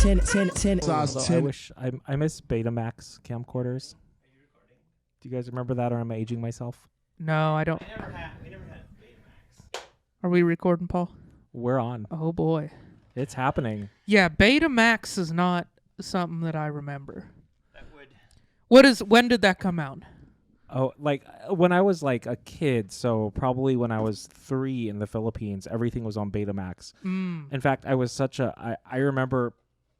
I miss Betamax camcorders. Do you guys remember that, or am I aging myself? No, I don't. We never had Betamax. Are we recording, Paul? We're on. Oh boy. It's happening. Yeah, Betamax is not something that I remember. That would. When did that come out? Oh, like when I was like a kid, so probably when I was 3 in the Philippines, everything was on Betamax. In fact, I was I remember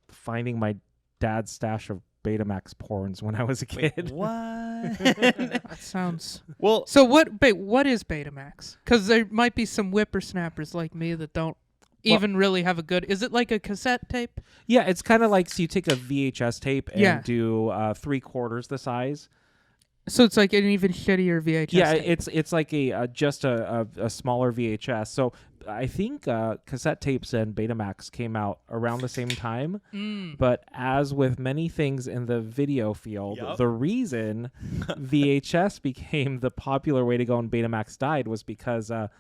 finding my dad's stash of Betamax porns when I was a kid. Wait, what? That sounds... Well, So what is Betamax? Because there might be some whippersnappers like me that don't even really have a good... Is it like a cassette tape? Yeah, it's kind of like, so you take a VHS tape and do 3/4 the size. So it's like an even shittier VHS tape. It's like just a smaller VHS. So I think cassette tapes and Betamax came out around the same time. But as with many things in the video field, the reason VHS became the popular way to go and Betamax died was because adult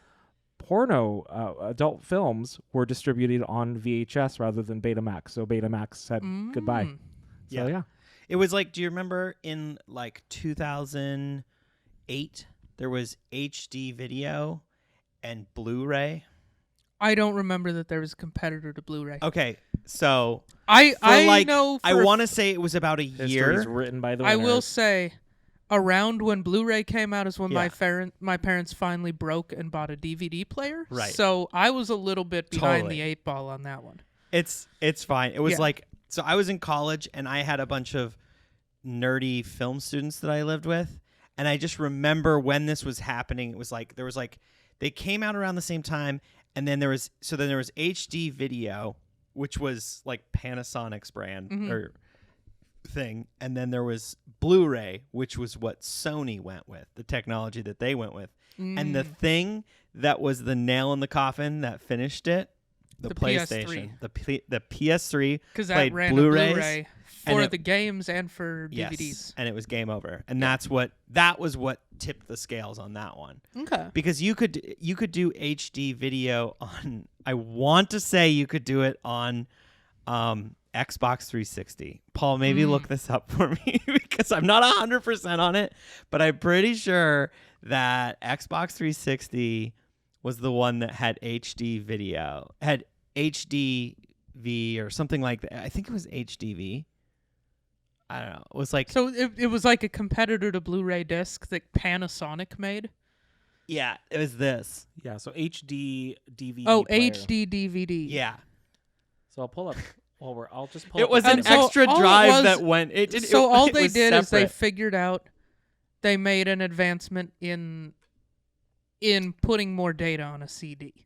films were distributed on VHS rather than Betamax. So Betamax said goodbye. So yeah. It was like, do you remember in like 2008, there was HD video and Blu-ray? I don't remember that there was a competitor to Blu-ray. Okay, so I want to say it was about a year. History's written by the I winners. will say, around when Blu-ray came out is when my parents finally broke and bought a DVD player. Right. So I was a little bit behind the 8 ball on that one. It's fine. It was like, so I was in college and I had a bunch of nerdy film students that I lived with, and I just remember when this was happening. It was like they came out around the same time, and then there was HD video, which was like Panasonic's brand or thing, and then there was Blu-ray, which was what Sony went with, the technology that they went with, and the thing that was the nail in the coffin that finished it, the PlayStation, the PS3, because that ran Blu-ray for the games and for DVDs. Yes, and it was game over, and that was what tipped the scales on that one. Okay, because you could do HD video on. I want to say you could do it on Xbox 360. Paul, maybe look this up for me because I'm not 100% on it, but I'm pretty sure that Xbox 360 was the one that had HD video, had HDV or something like that. I think it was HDV. I don't know. It was like, so it was like a competitor to Blu-ray disc that Panasonic made. Yeah, it was this. Yeah, so HD DVD. Oh, player. HD DVD. Yeah. So I'll pull up. I'll just pull. It was an extra drive that went. All they did is they figured out. They made an advancement in putting more data on a CD.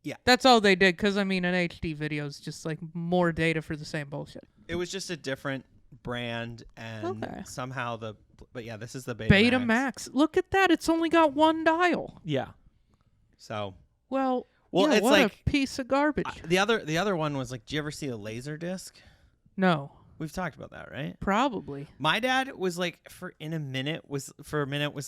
Yeah. That's all they did, because, I mean, an HD video is just, like, more data for the same bullshit. It was just a different brand, and somehow but yeah, this is the Betamax. Look at that. It's only got one dial. Yeah. So. Well, yeah, it's what like a piece of garbage. The other one was like, do you ever see a laser disc? No. We've talked about that, right? Probably. My dad was like, for a minute was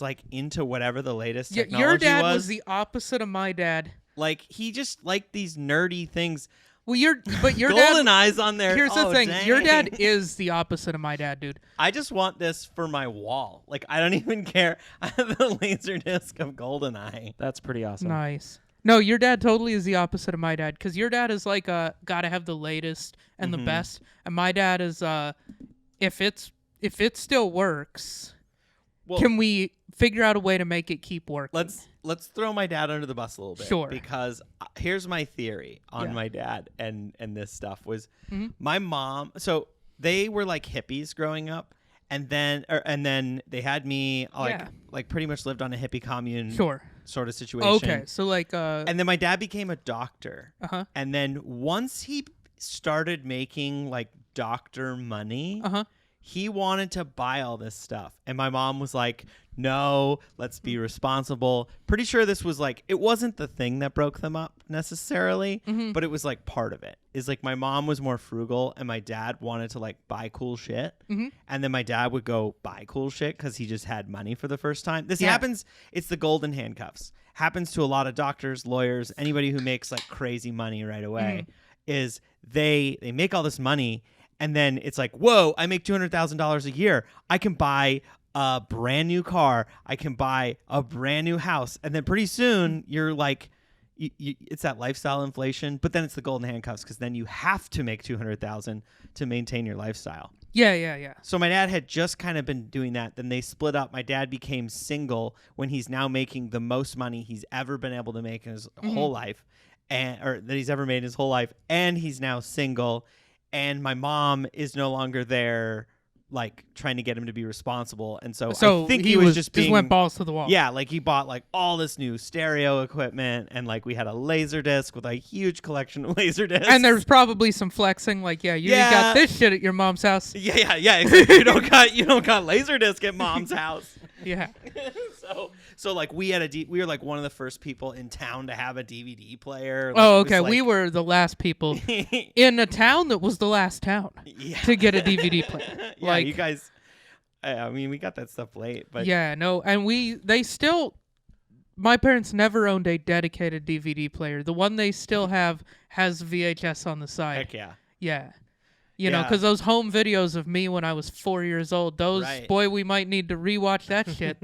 like into whatever the latest technology your dad was the opposite of my dad. Like, he just liked these nerdy things. Well, your golden eyes on there. Here's the thing. Dang. Your dad is the opposite of my dad, dude. I just want this for my wall. Like, I don't even care. I have the laser disc of GoldenEye. That's pretty awesome. Nice. No, your dad totally is the opposite of my dad, because your dad is like gotta have the latest and the best, and my dad is if it still works, can we figure out a way to make it keep working? Let's throw my dad under the bus a little bit. Sure. Because here's my theory on my dad and this stuff was my mom. So they were like hippies growing up, and then they had me like pretty much lived on a hippie commune. Sure. Sort of situation. Okay, so like and then my dad became a doctor. Uh-huh. And then once he started making like doctor money, he wanted to buy all this stuff. And my mom was like, no, let's be responsible. Pretty sure this was like, it wasn't the thing that broke them up necessarily, but it was like part of it. Is like my mom was more frugal and my dad wanted to like buy cool shit. And then my dad would go buy cool shit because he just had money for the first time. This happens. It's the golden handcuffs. Happens to a lot of doctors, lawyers, anybody who makes like crazy money right away. is they make all this money, and then it's like, whoa, I make $200,000 a year. I can buy a brand new car. I can buy a brand new house. And then pretty soon you're like, it's that lifestyle inflation, but then it's the golden handcuffs, because then you have to make $200,000 to maintain your lifestyle. Yeah. So my dad had just kind of been doing that. Then they split up. My dad became single when he's now making the most money he's ever been able to make in his whole life, or that he's ever made in his whole life. And he's now single. And my mom is no longer there, like trying to get him to be responsible. And so I think he was just went balls to the wall. Yeah, like he bought like all this new stereo equipment, and like we had a laser disc with a huge collection of laser discs. And there's probably some flexing, like, you got this shit at your mom's house. Yeah. Exactly. you don't got laser disc at mom's house. Yeah. So like we were like one of the first people in town to have a DVD player. Like, oh, okay. We were the last people in a town that was the last town to get a DVD player. Yeah, like, you guys. I mean, we got that stuff late, but yeah, no, and my parents never owned a dedicated DVD player. The one they still have has VHS on the side. Heck yeah. Yeah. You know, because those home videos of me when I was 4 years old, boy, we might need to rewatch that shit.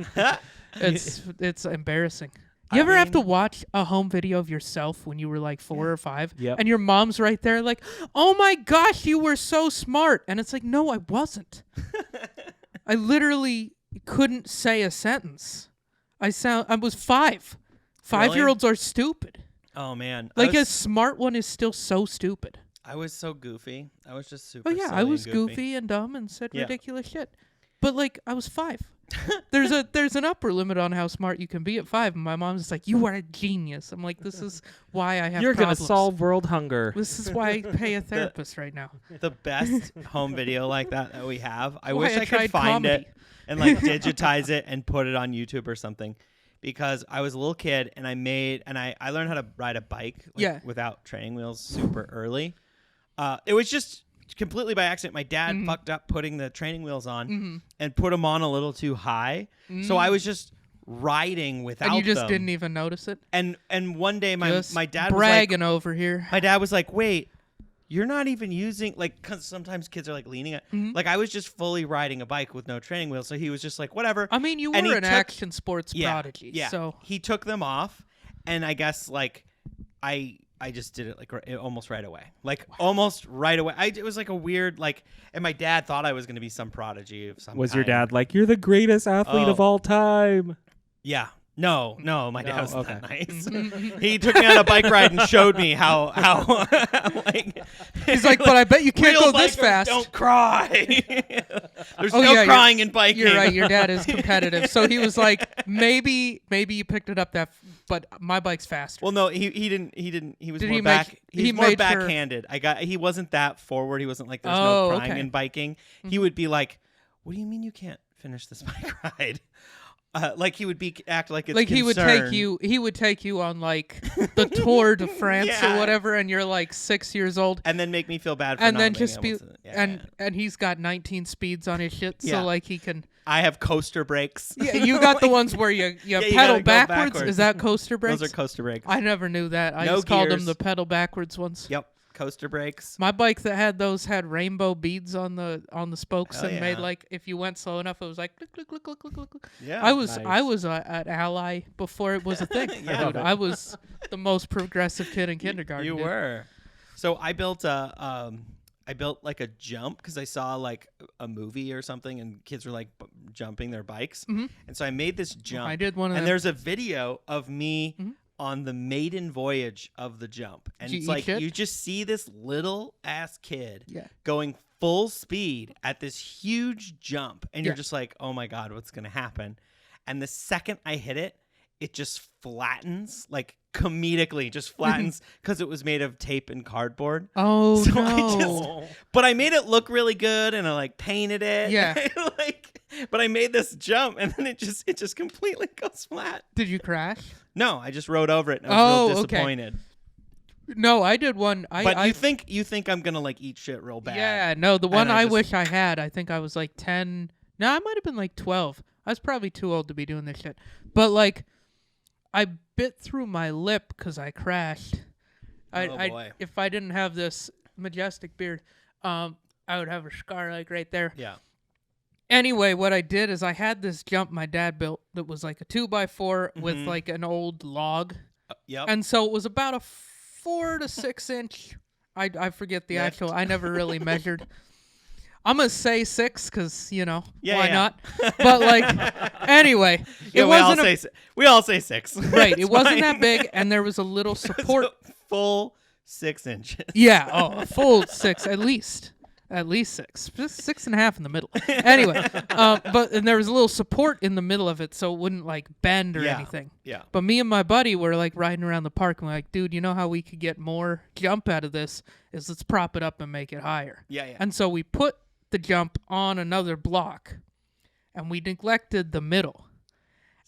It's embarrassing. You ever have to watch a home video of yourself when you were like 4 or 5? Yep. And your mom's right there like, oh my gosh, you were so smart. And it's like, no, I wasn't. I literally couldn't say a sentence. I was 5. 5-year-olds are stupid. Oh, man. Like a smart one is still so stupid. I was so goofy. I was just super silly I was goofy and dumb and said ridiculous shit. But like I was 5. There's an upper limit on how smart you can be at 5, and my mom's just like, you are a genius. I'm like, this is why I have You're problems. gonna solve world hunger. This is why I pay a therapist right now. The best home video like that we have. I wish I could find comedy. it and like digitize it and put it on YouTube or something. Because I was a little kid and I learned how to ride a bike without training wheels super early. It was just completely by accident. My dad fucked up putting the training wheels on and put them on a little too high. So I was just riding without them. And you just didn't even notice it? And one day my dad bragging was like, over here. My dad was like, wait, you're not even using, like, because sometimes kids are like leaning at, like I was just fully riding a bike with no training wheels. So he was just like, whatever. I mean, you were an action sports prodigy. Yeah. So he took them off, and I guess like I just did it like almost right away. Like almost right away. It was like a weird like, and my dad thought I was going to be some prodigy of some Was kind. your dad like, you're the greatest athlete of all time? Yeah. No, my dad wasn't that nice. He took me on a bike ride and showed me how like he's like, but I bet you can't go this fast. Don't cry. There's no crying in biking. You're right. Your dad is competitive, so he was like, maybe you picked it up but my bike's faster. Well, no, he didn't. He was more back. He's more backhanded. He wasn't that forward. He wasn't like, there's no crying in biking. He would be like, what do you mean you can't finish this bike ride? Like he would act like it's like concern. he would take you on like the Tour de France or whatever, and you're like 6 years old, and then make me feel bad for and not then being just able be to, and he's got 19 speeds on his shit, so like he can. I have coaster brakes. Yeah, you got the ones where you pedal backwards. Is that coaster brakes? Those are coaster brakes. I never knew that. I just called them the pedal backwards ones. Yep. Coaster brakes. My bike that had those had rainbow beads on the spokes and made like if you went slow enough it was like click click click click click click. Yeah, I was an ally before it was a thing. Dude, I was the most progressive kid in kindergarten. You were. So I built like a jump because I saw like a movie or something and kids were like jumping their bikes, and so I made this jump. I did one of them. And there's a video of me. On the maiden voyage of the jump. And it's like you just see this little ass kid going full speed at this huge jump. And you're just like, oh my God, what's going to happen? And the second I hit it, it just flattens, like comedically just flattens because it was made of tape and cardboard. Oh, so no. But I made it look really good and I like painted it. Yeah. But I made this jump and then it just completely goes flat. Did you crash? No, I just rode over it and I was real disappointed. No, I did one. You think I'm gonna like eat shit real bad? Yeah, no, the one I wish I had. I think I was like 10. No, I might have been like 12. I was probably too old to be doing this shit. But like, I bit through my lip because I crashed, boy. If I didn't have this majestic beard, I would have a scar like right there. Yeah. Anyway, what I did is I had this jump my dad built that was like a 2x4 with like an old log. Yep. And so it was about a 4 to 6 inch. I forget the Lift. actual. I never really measured. I'm going to say 6 because, why yeah. not? But, like, anyway. Yeah, it wasn't we all say 6. Right. It wasn't fine. that big, and there was a little support. Full 6 inches. Yeah. Oh, a full 6, at least. At least 6. 6.5 in the middle. Anyway. And there was a little support in the middle of it, so it wouldn't, like, bend or anything. Yeah. But me and my buddy were, like, riding around the park, and we're like, dude, you know how we could get more jump out of this? Is let's prop it up and make it higher. Yeah. And so we put the jump on another block, and we neglected the middle.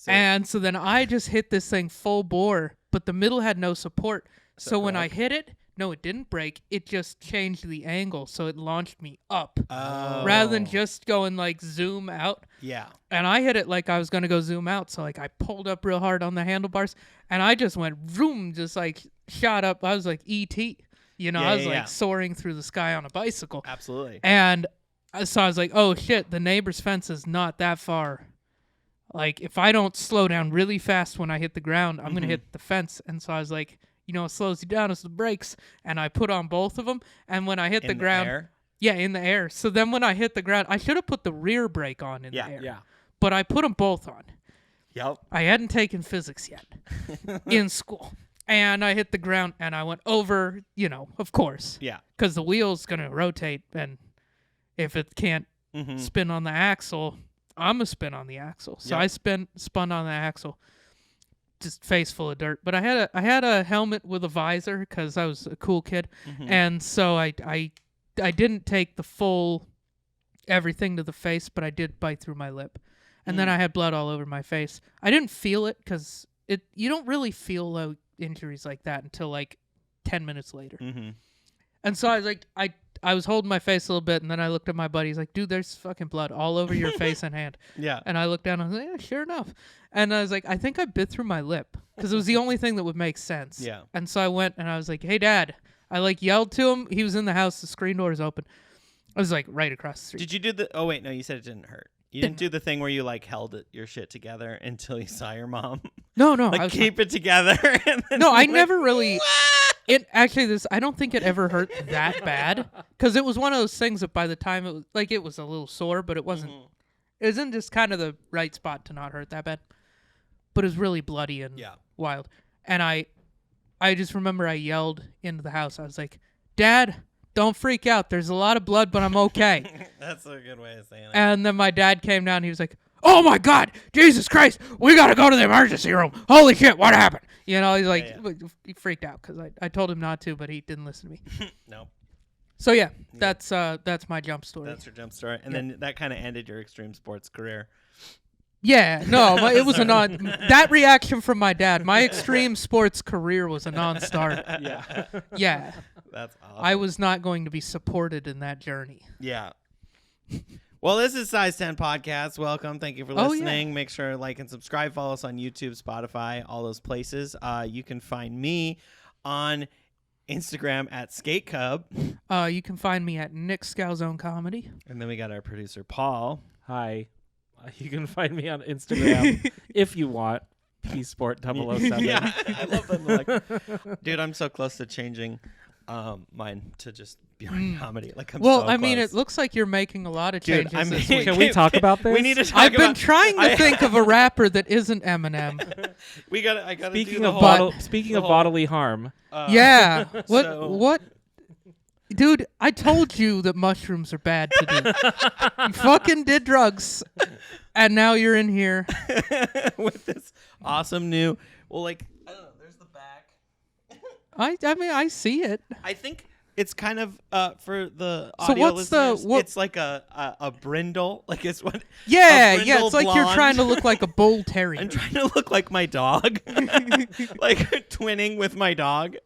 And so then I just hit this thing full bore, but the middle had no support. So when I hit it, no, it didn't break. It just changed the angle, so it launched me up rather than just going like zoom out. Yeah. And I hit it like I was going to go zoom out, so like I pulled up real hard on the handlebars, and I just went vroom, just like shot up. I was like E.T., I was like soaring through the sky on a bicycle. Absolutely. And so I was like, oh shit, the neighbor's fence is not that far. Like, if I don't slow down really fast when I hit the ground, I'm going to hit the fence. And so I was like, what slows you down is the brakes. And I put on both of them. And when I hit the ground. Air? Yeah, in the air. So then when I hit the ground, I should have put the rear brake on in the air. Yeah. But I put them both on. Yep. I hadn't taken physics yet in school. And I hit the ground and I went over, of course. Yeah. Because the wheel's going to rotate, and if it can't spin on the axle, I'm going to spin on the axle. So I spun on the axle, just face full of dirt. But I had a helmet with a visor because I was a cool kid. And so I didn't take the full everything to the face, but I did bite through my lip. And then I had blood all over my face. I didn't feel it because you don't really feel injuries like that until like 10 minutes later. And so I was like, I was holding my face a little bit, and then I looked at my buddy. He's like, dude, there's fucking blood all over your face and hand. Yeah. And I looked down, and I was like, yeah, sure enough. And I was like, I think I bit through my lip because it was the only thing that would make sense. Yeah. And so I went, and I was like, hey, Dad. I yelled to him. He was in the house. The screen door was open. I was like right across the street. Did you do the... Oh, wait, no, you said it didn't hurt. You didn't do the thing where you held your shit together until you saw your mom? No. Keep it together. And then no, I never really... It actually, I don't think it ever hurt that bad because it was one of those things that by the time it was a little sore, but it wasn't. It was in just kind of the right spot to not hurt that bad, but it was really bloody and wild. And I just remember I yelled into the house. I was like, "Dad, don't freak out. There's a lot of blood, but I'm okay." That's a good way of saying it. And then my dad came down. And he was like, "Oh my God, Jesus Christ, we gotta go to the emergency room. Holy shit, what happened?" He's like, he freaked out because I told him not to, but he didn't listen to me. No. So that's my jump story. That's your jump story, and then that kind of ended your extreme sports career. Yeah, no, it was that reaction from my dad. My extreme sports career was a non-starter. Yeah. That's awesome. I was not going to be supported in that journey. Yeah. Well, this is Size 10 Podcast. Welcome. Thank you for listening. Make sure to like and subscribe. Follow us on YouTube, Spotify, all those places. You can find me on Instagram at Skate Cub. You can find me at Nick Scalzone Comedy. And then we got our producer, Paul. Hi. You can find me on Instagram if you want. PSport007. Yeah, I love that. Dude, I'm so close to changing mine to just Bjorn Comedy. It looks like you're making a lot of changes this week. Can we talk about this? We need to talk I've been trying to think of a rapper that isn't Eminem. I gotta Speaking do the of whole, speaking of bodily harm. Yeah. What? Dude, I told you that mushrooms are bad to do. You fucking did drugs, and now you're in here with this awesome new. Well, I don't know. There's the back. I see it. I think it's kind of for the audio listeners. It's like a brindle. Like it's what? Yeah. It's like you're trying to look like a bull terrier. I'm trying to look like my dog, like twinning with my dog.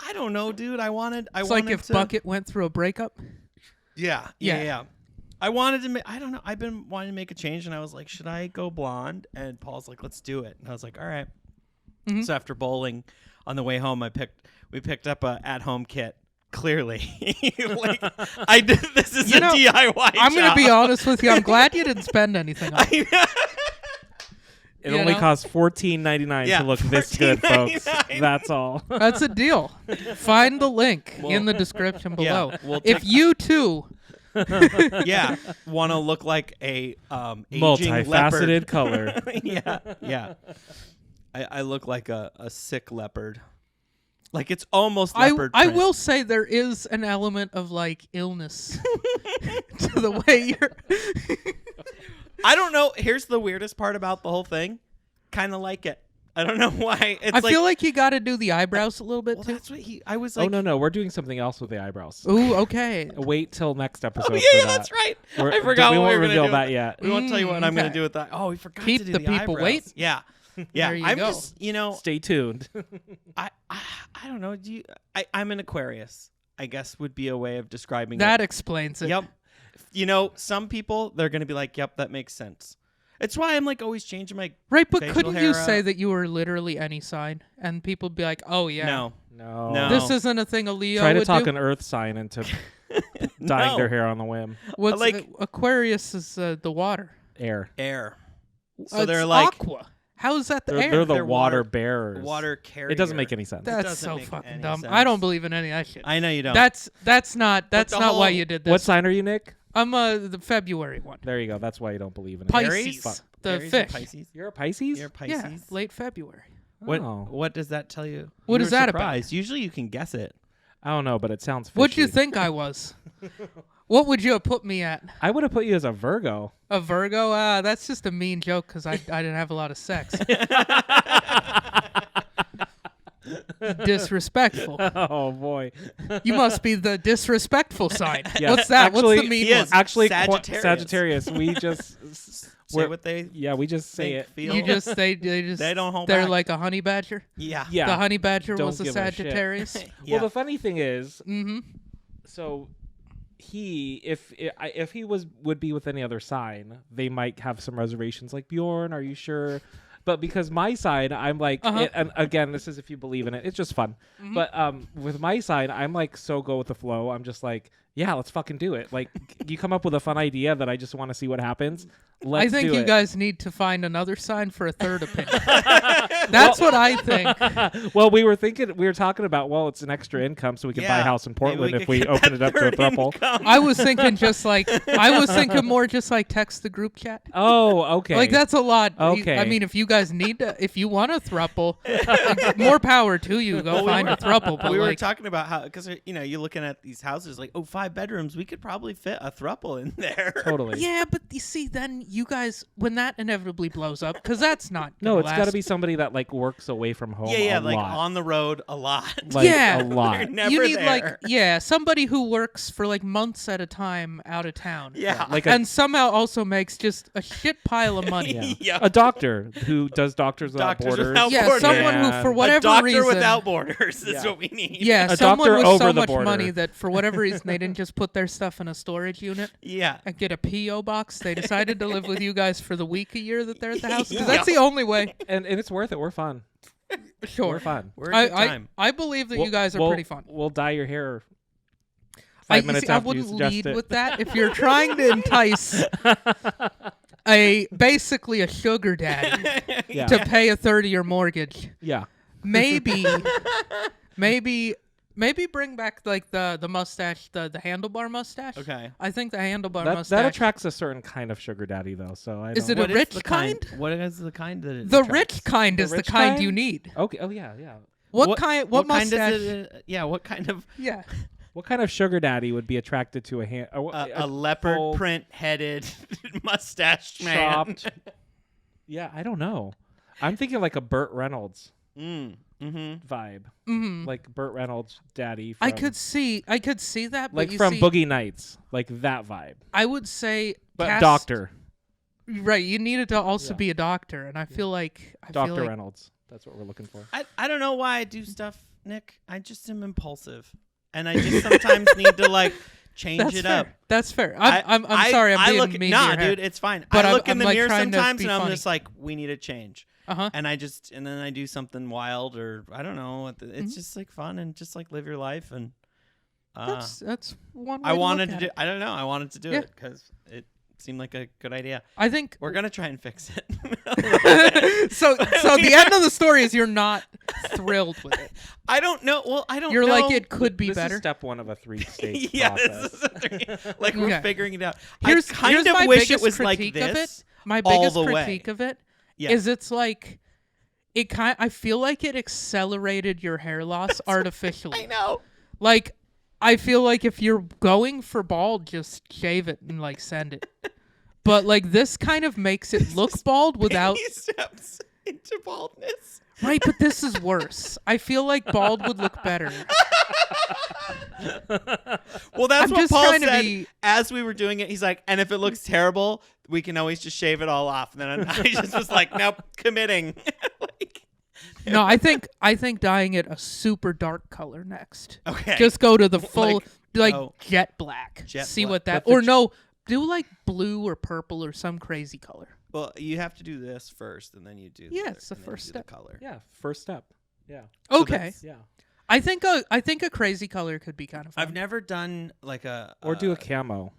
I don't know, dude. It's like if Bucket went through a breakup. Yeah. I wanted to I don't know. I've been wanting to make a change, and I was like, should I go blonde? And Paul's like, let's do it. And I was like, all right. Mhm. So after bowling, on the way home, we picked up a at-home kit. Clearly, like I did. This is You a know, DIY. I'm going to be job. honest with you. I'm glad you didn't spend anything on it. It You only know? costs $14.99 Yeah, to look this good, folks. $14.99. That's all. That's a deal. Find the link in the description below. Yeah, we'll If you too, yeah, want to look like a aging Multifaceted leopard. color. yeah. I look like a sick leopard. Like it's almost I leopard print. will say there is an element of like illness to the way you're. I don't know. Here's the weirdest part about the whole thing. Kind of like it. I don't know why. It's I feel like you got to do the eyebrows a little bit well, too. that's what I was like. Oh, no. We're doing something else with the eyebrows. Ooh, okay. Wait till next episode. Oh, for yeah, that. that's right. We're- I forgot we what won't we were reveal gonna do. that yet. We won't tell you what I'm going okay. to do with that. Oh, we forgot Keep to do the the people eyebrows. waiting. Yeah. There you I'm go. just, Stay tuned. I don't know. I'm an Aquarius, I guess would be a way of describing That it. explains it. Yep. Some people, they're going to be like, yep, that makes sense. It's why I'm like always changing my Right, but facial couldn't hair you say up. that you were literally any sign, and people be like, "Oh yeah, No. No. this isn't a thing a Leo Try to would talk do." an earth sign into dyeing No. their hair on the whim. What's like- Aquarius is the water. Air. Air. So It's they're like aqua. How is that the They're, air? they're the They're water water- bearers. water carrier. It doesn't make any sense. That's doesn't so make fucking any dumb. sense. I don't believe in any of that shit. I know you don't. That's not the why whole- you did this. What sign are you, Nick? I'm the February one. There you go. That's why you don't believe in it. Pisces, Fuck. the Aries and fish. Pisces? You're a Pisces? You're a Pisces? Yeah, late February. Oh. What does that tell you? What You is were that about? surprised. Usually you can guess it. I don't know, but it sounds fishy. What'd you think I was? What would you have put me at? I would have put you as a Virgo. A Virgo? That's just a mean joke because I didn't have a lot of sex. Disrespectful. Oh, boy. You must be the disrespectful sign. Yeah. What's that? Actually, What's the mean he one? is. Actually, Sagittarius. Sagittarius. We just... Say what they we just say think, it. feel. You just they just They don't hold they're back. like a honey badger. Yeah. Yeah. The honey badger Don't was a give a shit. Sagittarius. Yeah. Well, the funny thing is, Mm-hmm. so if he would be with any other sign, they might have some reservations. Like, Bjorn, are you sure? But because my sign, I'm like, and again, this is if you believe in it, it's just fun. Mm-hmm. But with my sign, I'm like so go with the flow. I'm just like, yeah, let's fucking do it. Like, you come up with a fun idea that I just want to see what happens. Let's I think do you it. guys need to find another sign for a third opinion. That's what I think. Well, we were talking about, well, it's an extra income, so we can buy a Yeah, house in maybe we Portland if could we get open that it up to a third throuple. income. I was thinking more just like text the group chat. Oh, okay. Like that's a lot. Okay. I mean, if you guys if you want a thruple, more power to you. Go find a thruple. But we were like, talking about how, because you're looking at these houses like, 5 bedrooms, we could probably fit a throuple in there. Totally. yeah, but you see, then you guys, when that inevitably blows up, because that's not. No, gonna it's got to last. be somebody that like works away from home. Yeah, a like lot. on the road a lot. Like, Yeah. a lot. They're never You need there. somebody who works for like months at a time out of town. Yeah. Like And somehow also makes just a shit pile of money. Yeah. Yeah. A doctor who does Doctors Without Doctors Borders. Without Yeah, Borders. someone Yeah. who, for A whatever doctor reason, without borders is Yeah. what we need. yeah, A someone doctor with over so the much border. money that for whatever reason they didn't just put their stuff in a storage unit Yeah. and get a PO box. They decided to live with you guys for the week a year that they're at the house because Yeah. that's the only way. and it's worth it. We're fun. Sure, We're fun. We're a good time. I believe that We'll- you guys are we'll- pretty fun. We'll dye your hair I 5 minutes see, I after you wouldn't suggest lead it. with that. If you're trying to entice basically a sugar daddy Yeah. to pay a 30-year mortgage, Yeah. maybe bring back like the mustache, the handlebar mustache. Okay. I think the handlebar That mustache. attracts a certain kind of sugar daddy, though. So I Is don't it a What is rich the kind? What is the kind that it The attracts? rich kind The is the rich kind you kind? need. Okay. Oh yeah, yeah. What kind? What kind mustache? does it? Yeah. What kind of Yeah. What kind of sugar daddy would be attracted to a leopard full print headed mustache man? chopped? Yeah, I don't know. I'm thinking like a Burt Reynolds vibe, like Burt Reynolds daddy. From, I could see that, but like you from see, Boogie Nights, like that vibe. I would say, But cast- doctor, Right, you needed to also Yeah. be a doctor, and I feel like Dr. Reynolds. That's what we're looking for. I don't know why I do stuff, Nick. I just am impulsive, and I just sometimes need to like change That's it fair. up. That's fair. I'm sorry. I'm I being look, mean. to nah, your hair. dude, it's fine. But I I'm- look in I'm, the like, mirror trying to sometimes, be and I'm funny. just like, we need a change. and then I do something wild, or I don't know. It's just like fun and just like live your life. And that's one way I to wanted look to at do. I don't know. I wanted to do it because it seemed like a good idea. I think We're gonna try and fix it. so the end of the story is you're not thrilled with it. I don't know. Well, I don't. You're know. like it could be This better. is step 1 of a 3-stage Yeah, process. this is a 3. Like we're figuring it out. Here's I kind my of wish it biggest was like critique of this. it. My all biggest the way. critique of it is it's like I feel like it accelerated your hair loss artificially. I know. Like I feel like if you're going for bald, just shave it and like send it. But like this kind of makes it look bald without baby steps into baldness. Right, but this is worse. I feel like bald would look better. Well, that's I'm what just Paul trying to said be- as we were doing it. He's like, and if it looks terrible, we can always just shave it all off. And then I just was like, nope, committing. Like, No, I think dyeing it a super dark color next. okay. Just go to the full Like, jet black. Jet See black. what that But or no, do like blue or purple or some crazy color. well, you have to do this first, and then you do. Yeah, it's the first step. The color. Yeah, first step. Yeah. Okay. Yeah. I think a crazy color could be kind of fun. I've never done like a Or do a camo.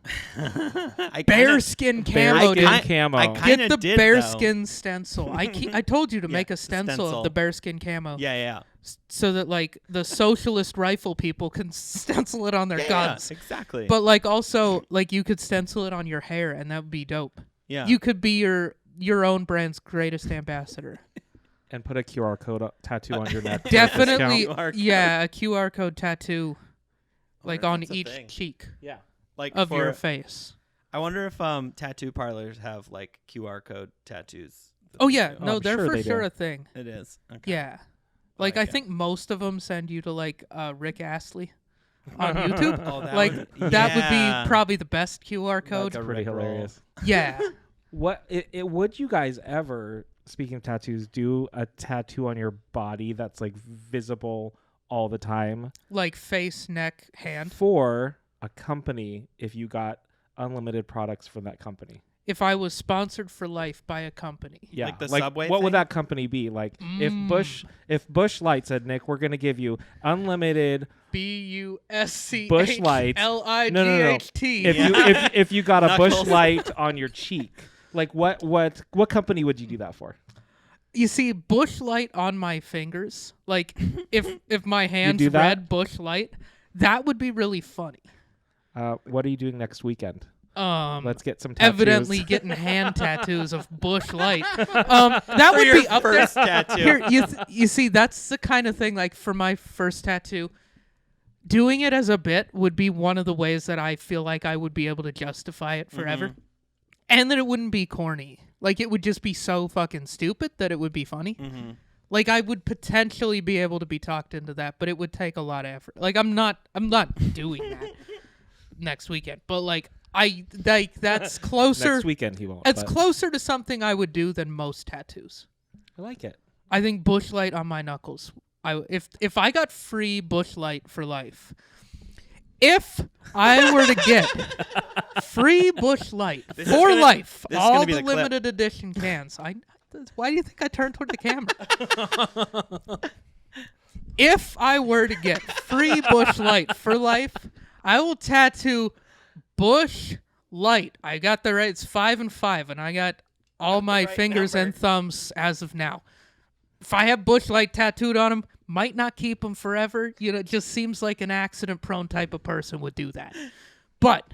bearskin camo, Bearskin dude. camo. I Get kinda the did, bearskin stencil. I told you to make a the stencil stencil. of the bearskin camo. Yeah. So that like the socialist rifle people can stencil it on their guns. Yeah, exactly. But like also like you could stencil it on your hair and that would be dope. yeah, You could be your own brand's greatest ambassador. And put a QR code tattoo on your neck. for a Definitely, discount. QR code. yeah, a QR code tattoo, like wonder if on that's a each thing. cheek Yeah. like of for, your face. I wonder if tattoo parlors have like QR code tattoos. that Oh they yeah, do. no, I'm they're sure for they sure do. a thing. It is. Okay. Yeah, like I Okay. think most of them send you to like Rick Astley on YouTube. Oh, that like would, that would yeah. be probably the best QR code. Like a Pretty Rickroll. hilarious. Yeah. What would you guys ever, speaking of tattoos, do a tattoo on your body that's like visible all the time Like face, neck, hand. for a company if you got unlimited products from that company? If I was sponsored for life by a company. Yeah, Like the Subway what would thing? that company be? Like if Bush Light said, Nick, we're gonna give you unlimited. Bush Light. LIGHT. If you got a Bush Knuckles. Light on your cheek, like what company would you do that for? You see, Bush Light on my fingers. Like if my hands do that? read Bush Light, that would be really funny. What are you doing next weekend? Let's get some tattoos. Evidently getting hand tattoos of Bush Light. That For would your be up first there. tattoo. Here, you see, that's the kind of thing. Like for my first tattoo, doing it as a bit would be one of the ways that I feel like I would be able to justify it forever, and that it wouldn't be corny. Like it would just be so fucking stupid that it would be funny. Like I would potentially be able to be talked into that, but it would take a lot of effort. Like I'm not doing that next weekend, but like that's closer. Next weekend he won't. It's but closer to something I would do than most tattoos. I like it. I think Bush Light on my knuckles. If I got free Bush Light for life, if I were to get free Bush Light This is for gonna- life, this is all gonna be the the clip. limited edition cans. Why do you think I turned toward the camera? If I were to get free Bush Light for life, I will tattoo Bush Light. I got the right. It's 5 and 5, and I got all my right fingers and number. thumbs as of now. If I have Bush Light tattooed on them, might not keep them forever. You know, it just seems like an accident-prone type of person would do that. But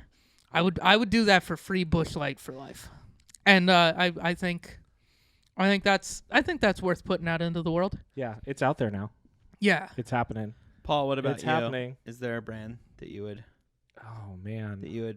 I would do that for free Bush Light for life, and I think that's worth putting out into the world. Yeah, it's out there now. Yeah. It's happening. Paul, what about It's you? happening. Is there a brand that you would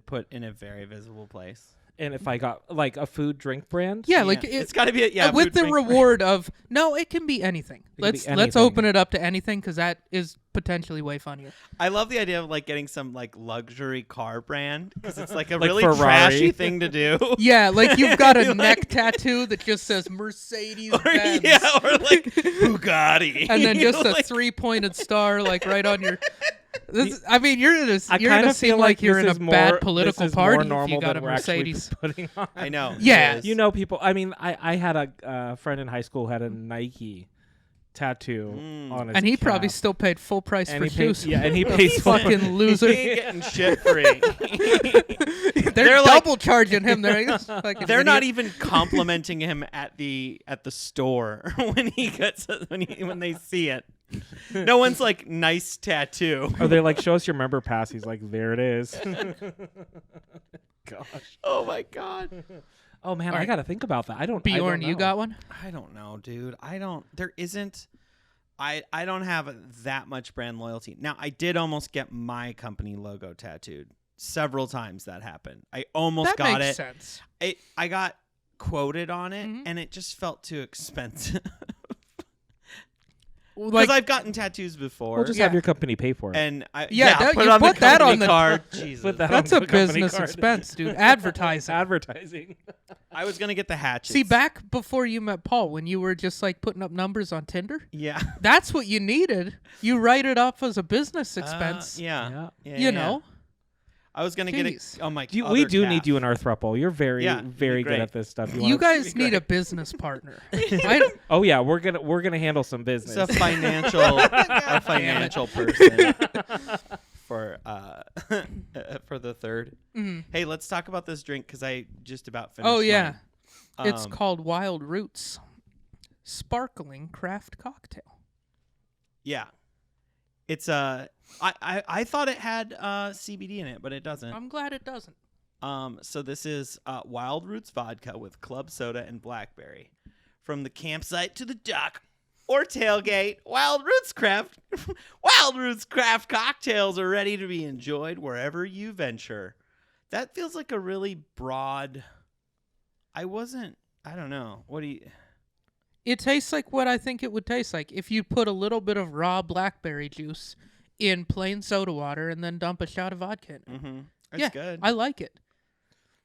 put in a very visible place? And if I got like a food drink brand, Yeah, like it's got to be with food the drink brand. reward of no, it can be anything. It can be Let's anything. open it up to anything because that is potentially way funnier. I love the idea of like getting some like luxury car brand because it's like a Like really Ferrari. trashy thing to do. Yeah, like you've got a Like- neck tattoo that just says Mercedes or, Benz. yeah, or like Bugatti, And then just a Like, 3-pointed star like right on your I mean, you're gonna seem like you're in a bad political party if you got a Mercedes. Putting on. I know. Yeah. You know, people. I mean, I had a friend in high school who had a Nike tattoo on his and he calf. probably still paid full price And for he paid- shoes. yeah, and he pays full- fucking loser. He ain't getting shit free. They're like- double charging him. They're not even complimenting him at the store when they see it. No one's like, nice tattoo. Or they're like, show us your member pass. He's like, there it is. Gosh. Oh my god. Oh man, All I right. gotta think about that. Bjorn, you got one? I don't know, dude. There isn't. I don't have that much brand loyalty. Now, I did almost get my company logo tattooed. Several times that happened. I almost got makes it. sense. I got quoted on it, and it just felt too expensive. Because I've gotten tattoos before. We'll just have your company pay for it. And put put that that on on the card. Jesus. Put that That's on a the company business card. expense, dude. Advertising. Advertising. I was gonna get the hatchets. See, back before you met Paul, when you were just like putting up numbers on Tinder, Yeah. that's what you needed. You write it off as a business expense. Yeah. You know. I was gonna get Jeez. it on my. We other do calf. need you in our throuple. You're very, Yeah, very you'd be good great. at this stuff. You guys need a business partner. Oh yeah, we're gonna handle some business. It's a financial person for the third. Hey, let's talk about this drink because I just about finished. Oh yeah, mine. it's called Wild Roots, sparkling craft cocktail. Yeah, it's I thought it had CBD in it, but it doesn't. I'm glad it doesn't. So this is Wild Roots vodka with club soda and blackberry. From the campsite to the dock or tailgate, Wild Roots Craft cocktails are ready to be enjoyed wherever you venture. That feels like a really broad. I don't know. What do you? It tastes like what I think it would taste like if you put a little bit of raw blackberry juice in plain soda water and then dump a shot of vodka in it. Mm-hmm. It's good. I like it.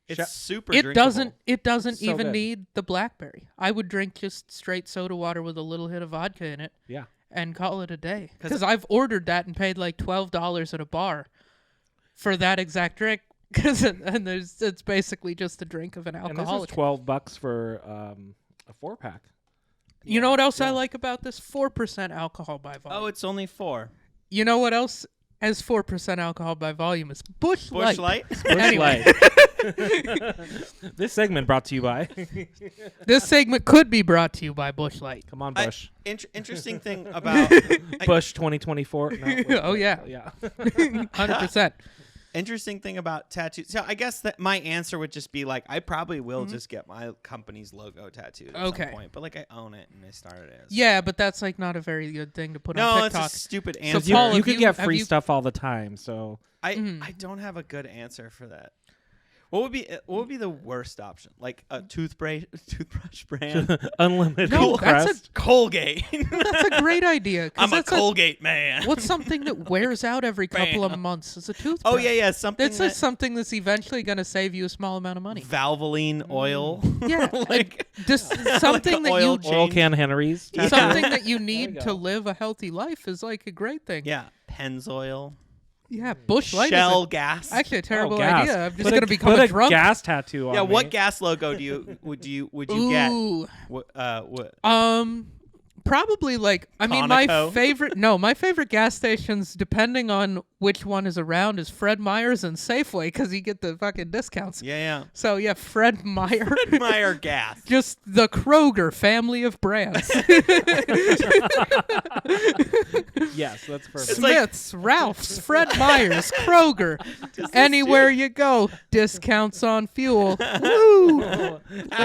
It's super. It drinkable. doesn't So even good. need the blackberry. I would drink just straight soda water with a little hit of vodka in it. Yeah. And call it a day. Because I've ordered that and paid like $12 at a bar for that exact drink. It's basically just a drink of an alcoholic. And this is $12 for a 4-pack. You know what else I like about this? 4% alcohol by volume. Oh, it's only 4. You know what else has 4% alcohol by volume is Busch Light. Busch Light. Anyway. This segment brought to you by. This segment could be brought to you by Busch Light. Come on, Bush. Interesting thing about Bush 2024. No, Oh, yeah. Yeah. 100%. Interesting thing about tattoos. So I guess that my answer would just be like, I probably will just get my company's logo tattooed at some point. But like I own it and I started it. Yeah, but that's like not a very good thing to put on No, TikTok. it's a stupid So answer. Paul, You if could you- get have free you- stuff all the time. So I don't have a good answer for that. What would be the worst option? Like a toothbrush brand? unlimited. No, crest. that's Colgate. That's a great idea. 'cause I'm a that's Colgate man. What's something that wears out every couple of months is a toothbrush. Oh yeah, something That's just something that's eventually going to save you a small amount of money. Valvoline oil. Yeah, like just something that oil you Oil can Henry's. something that you There need you to go. live a healthy life is like a great thing. yeah, Pennzoil. Yeah, Busch Light Shell is gas. actually a terrible gas. idea. I'm just Put going to become put a drunk. gas tattoo on yeah, me. what gas logo would you get? Ooh. What? Probably like my Conoco? my favorite gas stations, depending on which one is around, is Fred Meyer's and Safeway because you get the fucking discounts. Yeah. So yeah, Fred Meyer. Fred Meyer gas. Just the Kroger family of brands. Yes, that's perfect. It's like- Smith's, Ralph's, Fred Meyer's, Kroger. Anywhere you go, discounts on fuel. Woo! What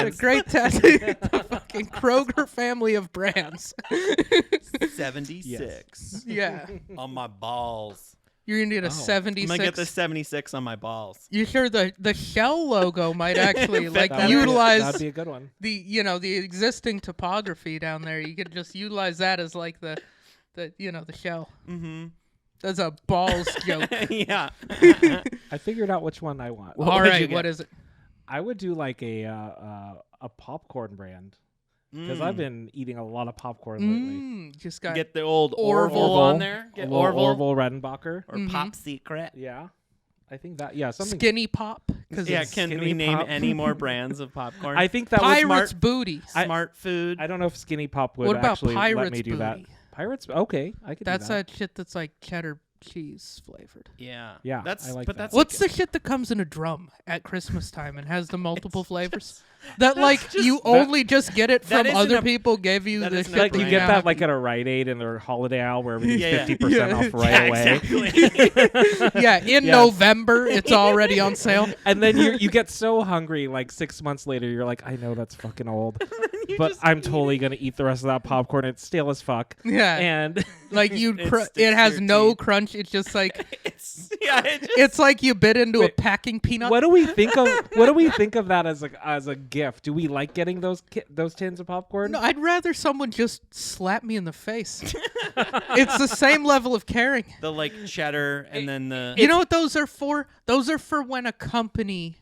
a great tattoo. The fucking Kroger family of brands. 76 Yeah. on my balls. You're going to get a I'm 76. gonna get the 76 on my balls. You sure the Shell logo might actually like That'd be- utilize That'd be a good one. the existing topography down there. You could just utilize that as like the Shell. Mm-hmm. That's a balls joke. Yeah. I figured out which one I want. All right, what is it? I would do like a popcorn brand. because I've been eating a lot of popcorn lately. Just got Get the old Orville. Orville on there. A Get little Orville. Orville Redenbacher. Or Pop Secret. Yeah, I think that. Yeah, something. Skinny Pop. Yeah, can we Skinny name Pop. any more brands of popcorn? I think that was Pirates smart. Booty. Smart Food. I don't know if Skinny Pop would What about actually let Pirates me do that. Booty? Pirates. Okay, I could. That's do that. that shit that's like cheddar cheese flavored. Yeah. Yeah, That's I like but that. that's What's like, the shit that comes in a drum at Christmas time and has the multiple flavors? That like you only just get it that from isn't other a- people gave you that the isn't shit a Like you brand. get that like at a Rite Aid in their holiday aisle where everything's Yeah. 50% off right away. Exactly. yeah, in Yeah. November it's already on sale. And then you get so hungry like 6 months later you're like, I know that's fucking old, but I'm totally gonna eat the rest of that popcorn. It's stale as fuck. Yeah, And like you, It sticks it to has your no teeth. crunch. It's just like It's like you bit into Wait, a packing peanut. what do we think of that as a gift? Do we like getting those tins of popcorn? No, I'd rather someone just slap me in the face. It's the same level of caring. the like cheddar and then the You know what those are for? Those are for when a company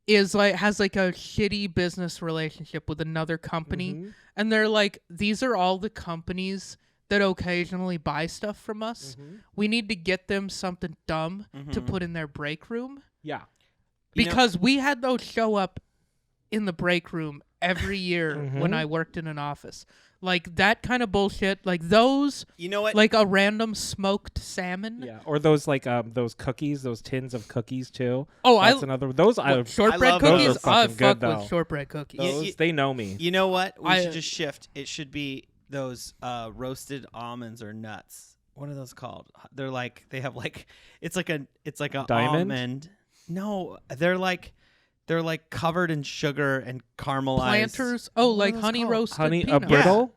is like has like a shitty business relationship with another company, and they're like, these are all the companies that occasionally buy stuff from us. We need to get them something dumb to put in their break room Yeah. You know- because we had those show up in the break room every year when I worked in an office. Like that kind of bullshit, like those, you know what? like a random smoked salmon. Yeah. Or those like those cookies, those tins of cookies too. Oh, That's another. Those I shortbread love those. cookies. Those are I fucking fuck good, with though. shortbread cookies. those they know me. You know what? We I- should just shift. It should be those roasted almonds or nuts. What are those called? They're like they have like it's like a Diamond? almond. No, they're like covered in sugar and caramelized. Planters. Oh, What are like those honey called? roasted Honey, a peanuts. brittle.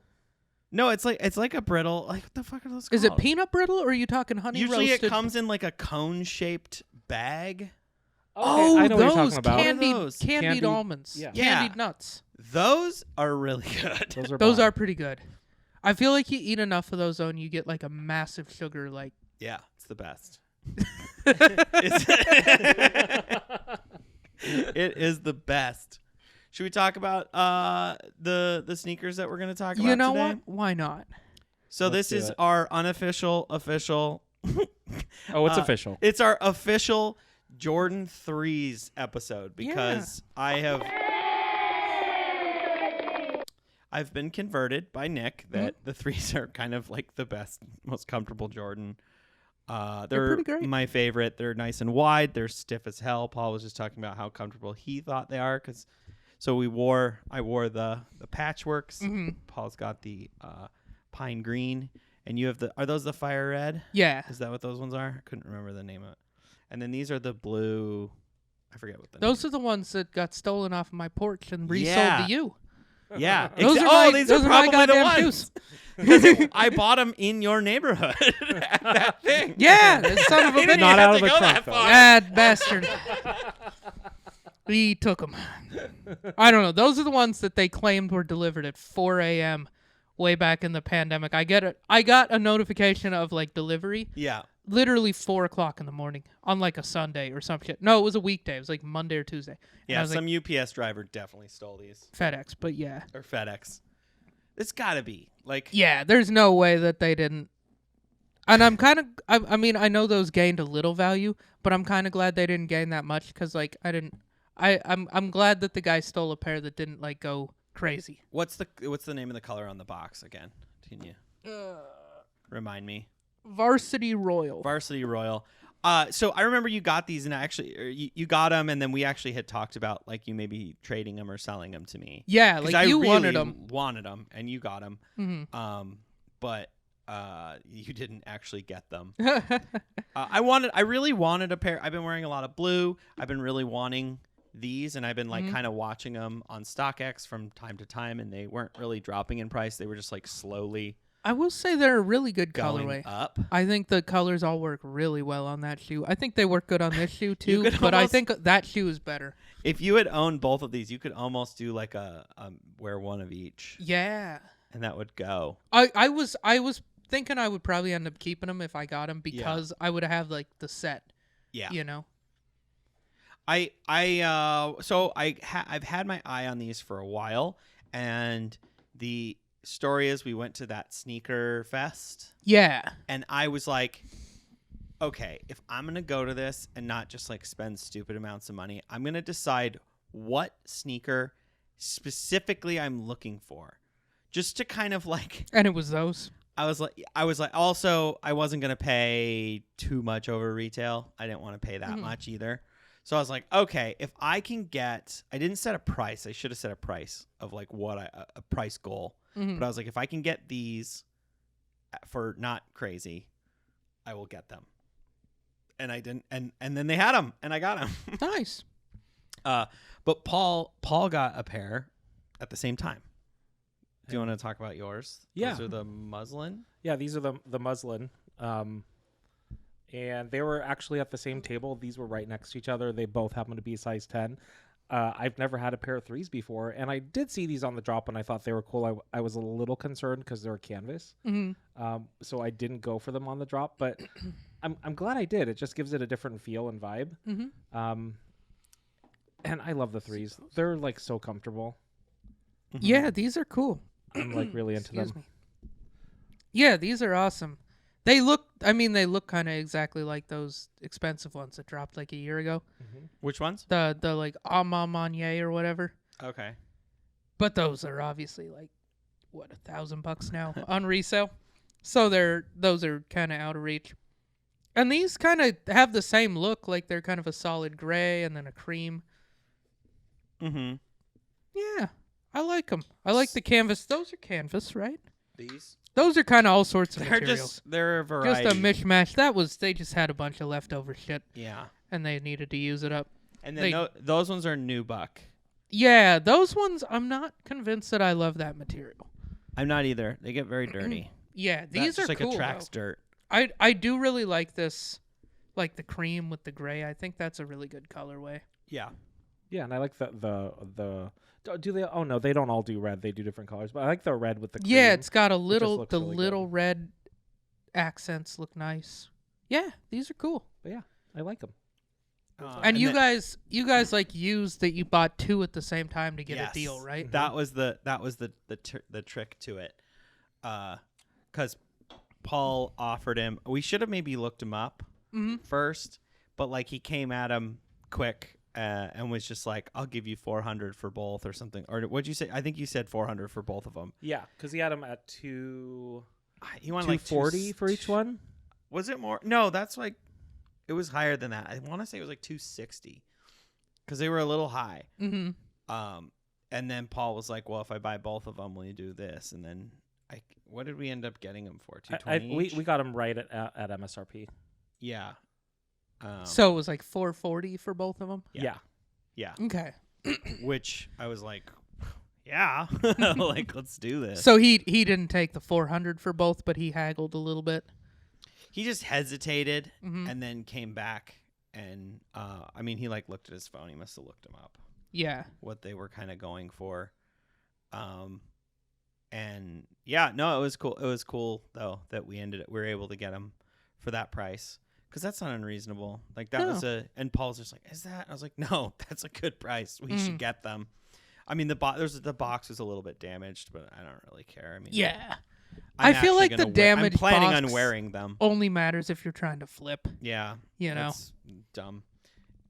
No, it's like a brittle. Like what the fuck are those called? Is it peanut brittle or are you talking honey Usually roasted? it comes in like a cone shaped bag. Oh, I know what you're those talking about. candied, Those. candied Candied- almonds. yeah. Candied Yeah. nuts. Those are really good. Those bomb. are pretty good. I feel like you eat enough of those though, and you get like a massive sugar. Like Yeah, it's the best. It is the best. Should we talk about the sneakers that we're going to talk about you know today? what? Why not? So Let's this do is it. our unofficial official. Oh, it's official. It's our official Jordan 3s episode because I've been converted by Nick that the 3s are kind of like the best, most comfortable Jordan. They're pretty great. my favorite. They're nice and wide. They're stiff as hell. Paul was just talking about how comfortable he thought they are I wore the patchworks. Paul's got the pine green, and you have are those the fire red? Yeah. Is that what those ones are? I couldn't remember the name of it. And then these are the blue. I forget what the Those are the ones that got stolen off of my porch and resold Yeah. to you. Yeah. Those exa- are oh, my, these those are are my probably the goddamn ones. shoes. I bought them in your neighborhood at that thing. Yeah, that son of a You didn't bitch. Not even out have of to the go trunk, that though. far. Bad bastard. We took them. I don't know. Those are the ones that they claimed were delivered at 4 a.m. way back in the pandemic. I got a notification of like delivery. Yeah. Literally 4 o'clock in the morning on like a Sunday or some shit. No, it was a weekday. It was like Monday or Tuesday. And I Yeah, was some like, UPS driver definitely stole these. FedEx, but yeah. Or FedEx. It's got to be. Like, Yeah, there's no way that they didn't. And I'm kind of, I mean, I know those gained a little value, but I'm kind of glad they didn't gain that much because like I'm glad that the guy stole a pair that didn't like go crazy. what's the name of the color on the box again? Can you remind me? Varsity Royal. Varsity Royal. So I remember you got these, and you got them, and then we actually had talked about like you maybe trading them or selling them to me. Yeah, 'Cause like I you really wanted them. wanted them, and you got them. Mm-hmm. But you didn't actually get them. I really wanted a pair. I've been wearing a lot of blue. I've been really wanting these, and I've been like kind of watching them on StockX from time to time, and they weren't really dropping in price. They were just like slowly I will say they're a really good going colorway. up. I think the colors all work really well on that shoe. I think they work good on this shoe too, could but I almost- think that shoe is better. If you had owned both of these, you could almost do like a wear one of each, Yeah. and that would go. I was thinking I would probably end up keeping them if I got them because I would have like the set. Yeah. You know. I've had my eye on these for a while, And the story is we went to that sneaker fest. Yeah. And I was like, okay, if I'm going to go to this and not just like spend stupid amounts of money, I'm going to decide what sneaker specifically I'm looking for. Just to kind of like. And it was those. I was like, also, I wasn't going to pay too much over retail. I didn't want to pay that much either. So I was like, okay, if I can get, I didn't set a price. I should have set a price of like a price goal. But I was like, if I can get these for not crazy, I will get them. And I didn't, and then they had them, and I got them. Nice. But Paul got a pair at the same time. Do you want to talk about yours? Yeah. Those are the muslin? Yeah, these are the muslin. And they were actually at the same table. These were right next to each other. They both happen to be size 10. I've never had a pair of threes before, and I did see these on the drop, and I thought they were cool. I was a little concerned because they're canvas, so I didn't go for them on the drop. But I'm glad I did. It just gives it a different feel and vibe. And I love the threes. They're like so comfortable. Yeah, these are cool. I'm like really into them. Me. Yeah, these are awesome. They look kind of exactly like those expensive ones that dropped like a year ago. Which ones? The like Amamanye or whatever. Okay. But those are obviously like what, $1,000 now on resale. So those are kind of out of reach. And these kind of have the same look, like they're kind of a solid gray and then a cream. Yeah, I like them. I like the canvas. Those are canvas, right? These? Those are kind of all sorts of materials. They're a variety. Just a mishmash. They just had a bunch of leftover shit. Yeah. And they needed to use it up. And then those ones are nubuck. Yeah, those ones, I'm not convinced that I love that material. I'm not either. They get very dirty. Yeah, these That are just cool. like attracts dirt. I do really like this, like the cream with the gray. I think that's a really good colorway. Yeah. Yeah, and I like the do they? Oh no, they don't all do red. They do different colors, but I like the red with the cream. Yeah, it's got the really little good. red accents look nice. Yeah, these are cool. But yeah, I like them. And you guys like used that you bought two at the same time to get Yes. a deal, right? That was the trick to it, because Paul offered him. We should have maybe looked him up first, but like he came at him quick and was just like, "I'll give you 400 for both" or something. Or what'd you say? I think you said 400 for both of them. Yeah, because he had them at two. He wanted 240 for each one. Was it more? No, that's like. It was higher than that. I want to say it was like 260 because they were a little high. And then Paul was like, well, if I buy both of them, will you do this? And then what did we end up getting them for? 220 we got them right at MSRP. Yeah. So it was like 440 for both of them? Yeah. Okay. Which I was like, yeah, like, let's do this. So he didn't take the 400 for both, but he haggled a little bit. He just hesitated and then came back and he like looked at his phone. He must have looked them up. Yeah. What they were kind of going for. And yeah, no, it was cool. It was cool though that we were able to get them for that price because that's not unreasonable. Like that was and Paul's just like, is that? I was like, no, that's a good price. We should get them. I mean, the box was a little bit damaged, but I don't really care. I mean, yeah. I feel like the damage I'm planning box on wearing them. only matters if you're trying to flip. Yeah. You know. That's dumb.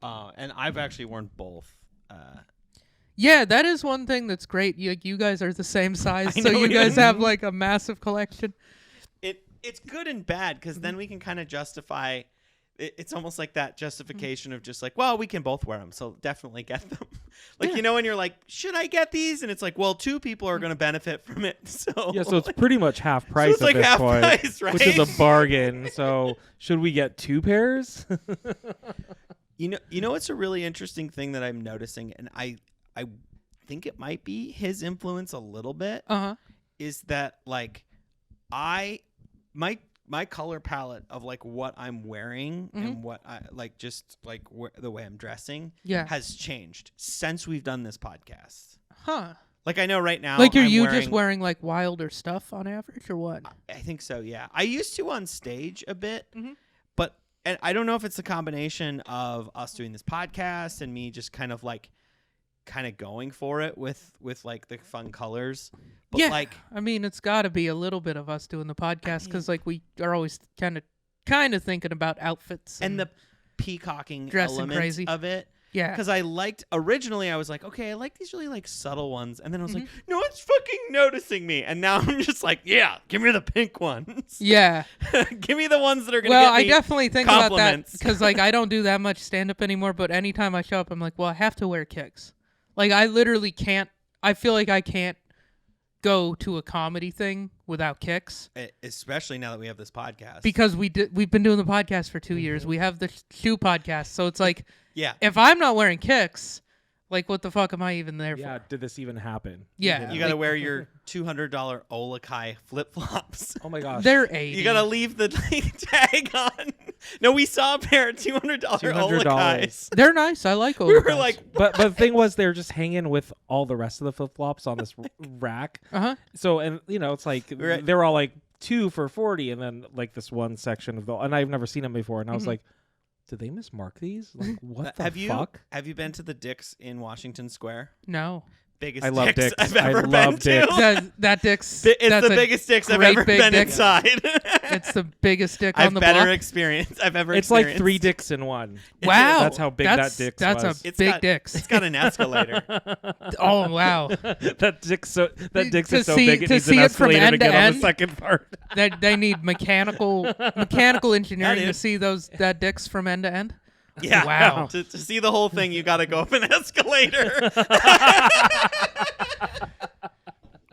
And I've actually worn both. Yeah, that is one thing that's great. You guys are the same size, I so know, you yeah. guys have like a massive collection. It's good and bad because then we can kind of justify. It's almost like that justification of just like, well, we can both wear them, so definitely get them. Like, you know, when you're like, should I get these? And it's like, well, two people are going to benefit from it. So Yeah, so it's pretty much half price it's at like this half point, price, right? which is a bargain. So should we get two pairs? You know, it's a really interesting thing that I'm noticing, and I think it might be his influence a little bit. Is that like my color palette of like what I'm wearing and what I like, just like the way I'm dressing, has changed since we've done this podcast. Like I know right now, like just wearing like wilder stuff on average, or what? I think so. Yeah, I used to on stage a bit, but and I don't know if it's a combination of us doing this podcast and me just kind of like kind of going for it with like the fun colors. But Yeah, like I mean, it's got to be a little bit of us doing the podcast because like we are always kind of thinking about outfits and the peacocking dressing element crazy. of it. yeah. Because I was like, okay, I like these really like subtle ones, and then I was Mm-hmm. like, no one's fucking noticing me, and now I'm just like, yeah, give me the pink ones. Yeah. Give me the ones that are gonna Well, get me I definitely think about that compliments. because like I don't do that much stand up anymore. But anytime I show up, I'm like, well, I have to wear kicks. Like I literally can't. I feel like I can't go to a comedy thing without kicks. Especially now that we have this podcast. Because we've been doing the podcast for 2 years. We have the shoe podcast, so it's like yeah, if I'm not wearing kicks, like what the fuck am I even there Yeah, for? did this even happen? Yeah. you gotta wear your $200 Olakai flip flops. Oh my gosh. They're 80. You gotta leave the tag on. No, we saw a pair of $200 Olakais. They're nice. I like We were Olakais. like, But the thing was, they're just hanging with all the rest of the flip flops on this rack. uh-huh. So, and it's like Right. they're all like 2 for $40, and then like this one section of the, and I've never seen them before, and I was like, did they mismark these? Like, what the fuck? Have you been to the Dick's in Washington Square? No. Biggest I love Dick's Dick's. I've I ever love been Dick's. to. That dick's. It's that's the a biggest Dick's I've great ever big been dick. inside. It's the biggest dick I've on the better block. experience I've ever It's experienced. like 3 dicks in one. Wow. That's how big that Dick's That's was. a It's big got- dicks. It's got an escalator. Oh, wow. that dick's so To is so see- big it to needs see an it from escalator to end to get on the end? second part. They need mechanical engineering to is- see that dicks from end to end. Yeah. Wow. To see the whole thing, you got to go up an escalator.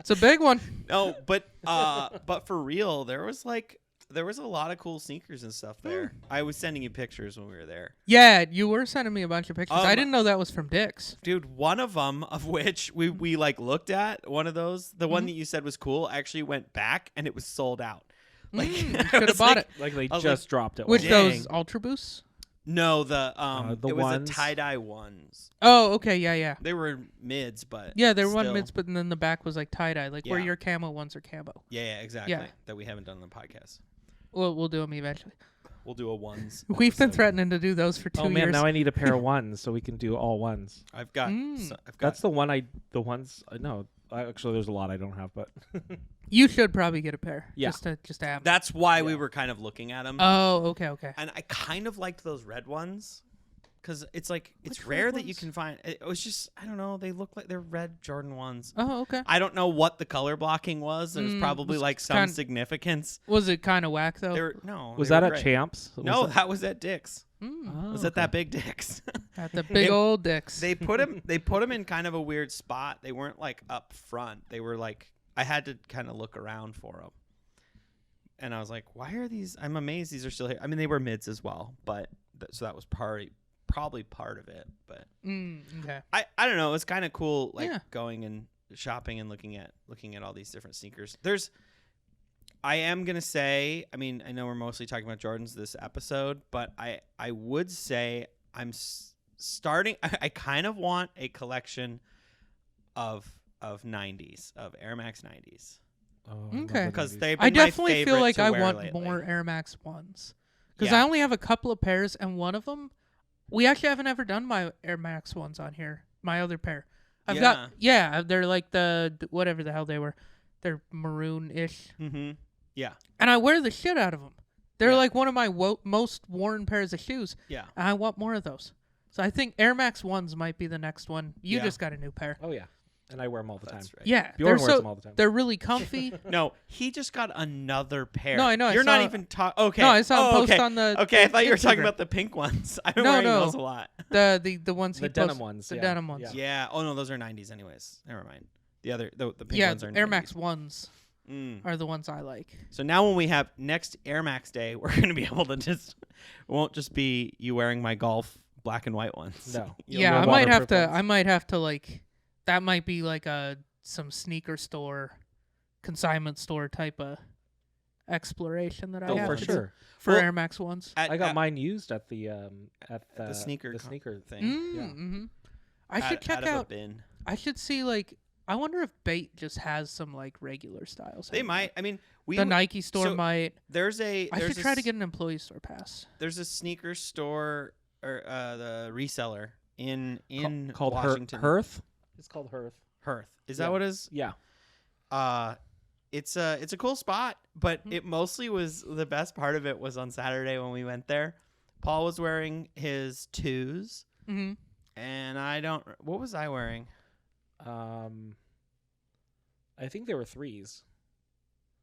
It's a big one. No, but for real, there was a lot of cool sneakers and stuff there. I was sending you pictures when we were there. Yeah, you were sending me a bunch of pictures. I Um, didn't know that was from Dick's. Dude, one of them, of which we like looked at, one of those, the one that you said was cool, actually went back and it was sold out. Like, You I should was have bought like- it. Like they I was just dropped it. Which dang. those Ultra Boosts? No, the it was ones? a tie-dye ones. Oh, okay, yeah. They were mids, but Yeah, they were one still. mids, but then the back was like tie-dye, like where Yeah. your camo ones are camo. Yeah, exactly. Yeah. That we haven't done on the podcast. We'll do them eventually. We'll do a ones. We've been episode. threatening to do those for 2 Oh man, years. now I need a pair of ones so we can do all ones. I've got. Mm. I've got. That's the ones. No, actually, there's a lot I don't have, but You should probably get a pair. Yeah. Just to have. That's why we were kind of looking at them. Oh, okay. And I kind of liked those red ones because it's like it's Which rare red that you ones? can find. It was just I don't know. They look like they're red Jordan ones. Oh, okay. I don't know what the color blocking was. There was probably was like some kind- significance. Was it kind of whack though? They were no. was they that were at great. Champs? No, Was that was at Dick's. Mm. Was at that big Dick's. At the big It- old Dicks. They put him. They put him in kind of a weird spot. They weren't like up front. They were like I had to kind of look around for them. And I was like, why are these? I'm amazed these are still here. I mean, they were mids as well, but so that was probably part of it. But Okay. I don't know. It's kind of cool, like Yeah. going and shopping and looking at all these different sneakers. I am gonna say. I mean, I know we're mostly talking about Jordans this episode, but I would say I'm starting. I kind of want a collection of 90s of Air Max 90s. Oh, I love Okay. the Because 90s. they've I been my definitely feel favorite like to I wear want lately. more Air Max ones because Yeah. I only have a couple of pairs, and one of them, we actually haven't ever done my Air Max ones on here. My other pair, they're like the whatever the hell they were, they're maroon-ish, Mm-hmm. Yeah. and I wear the shit out of them. They're Yeah. like one of my most worn pairs of shoes, Yeah. and I want more of those. So I think Air Max ones might be the next one. You Yeah. just got a new pair. Oh yeah, and I wear them all the time. That's right. Yeah, Bjorn they're wears them all the time. They're really comfy. No, he just got another pair. No, I know, I You're not saw- even talking. Okay. No, I saw him Oh, post okay. on the Okay, I thought you were talking Instagram. about the pink ones. I've been No, wearing no. those a lot. the ones he The denim posts- ones, The yeah. denim ones. Yeah. Yeah. Oh no, those are 90s anyways. Never mind. The pink Yeah, ones are Air 90s. Max ones Mm. are the ones I like. So now when we have next Air Max Day, we're going to be able to just it won't just be you wearing my golf black and white ones. No. You'll Yeah, wear I might have waterproof to. ones. I might have to like. That might be like some sneaker store, consignment store type of exploration that I Oh, have for to do sure. for Well, Air Max ones. At- I got at- mine used at the sneaker the con- sneaker thing. Yeah. Mm-hmm. I should check out of a out. bin. I should see like. I wonder if Bait just has some like regular styles. They might. I mean, The Nike store so might. There's a. I there's should a try to s- get an employee store pass. There's a sneaker store or the reseller in called Washington. Hearth. It's called Hearth. Hearth. Is Yeah. that what it is? Yeah. It's a cool spot, but it mostly was the best part of it was on Saturday when we went there. Paul was wearing his 2s, and what was I wearing? I think there were 3s.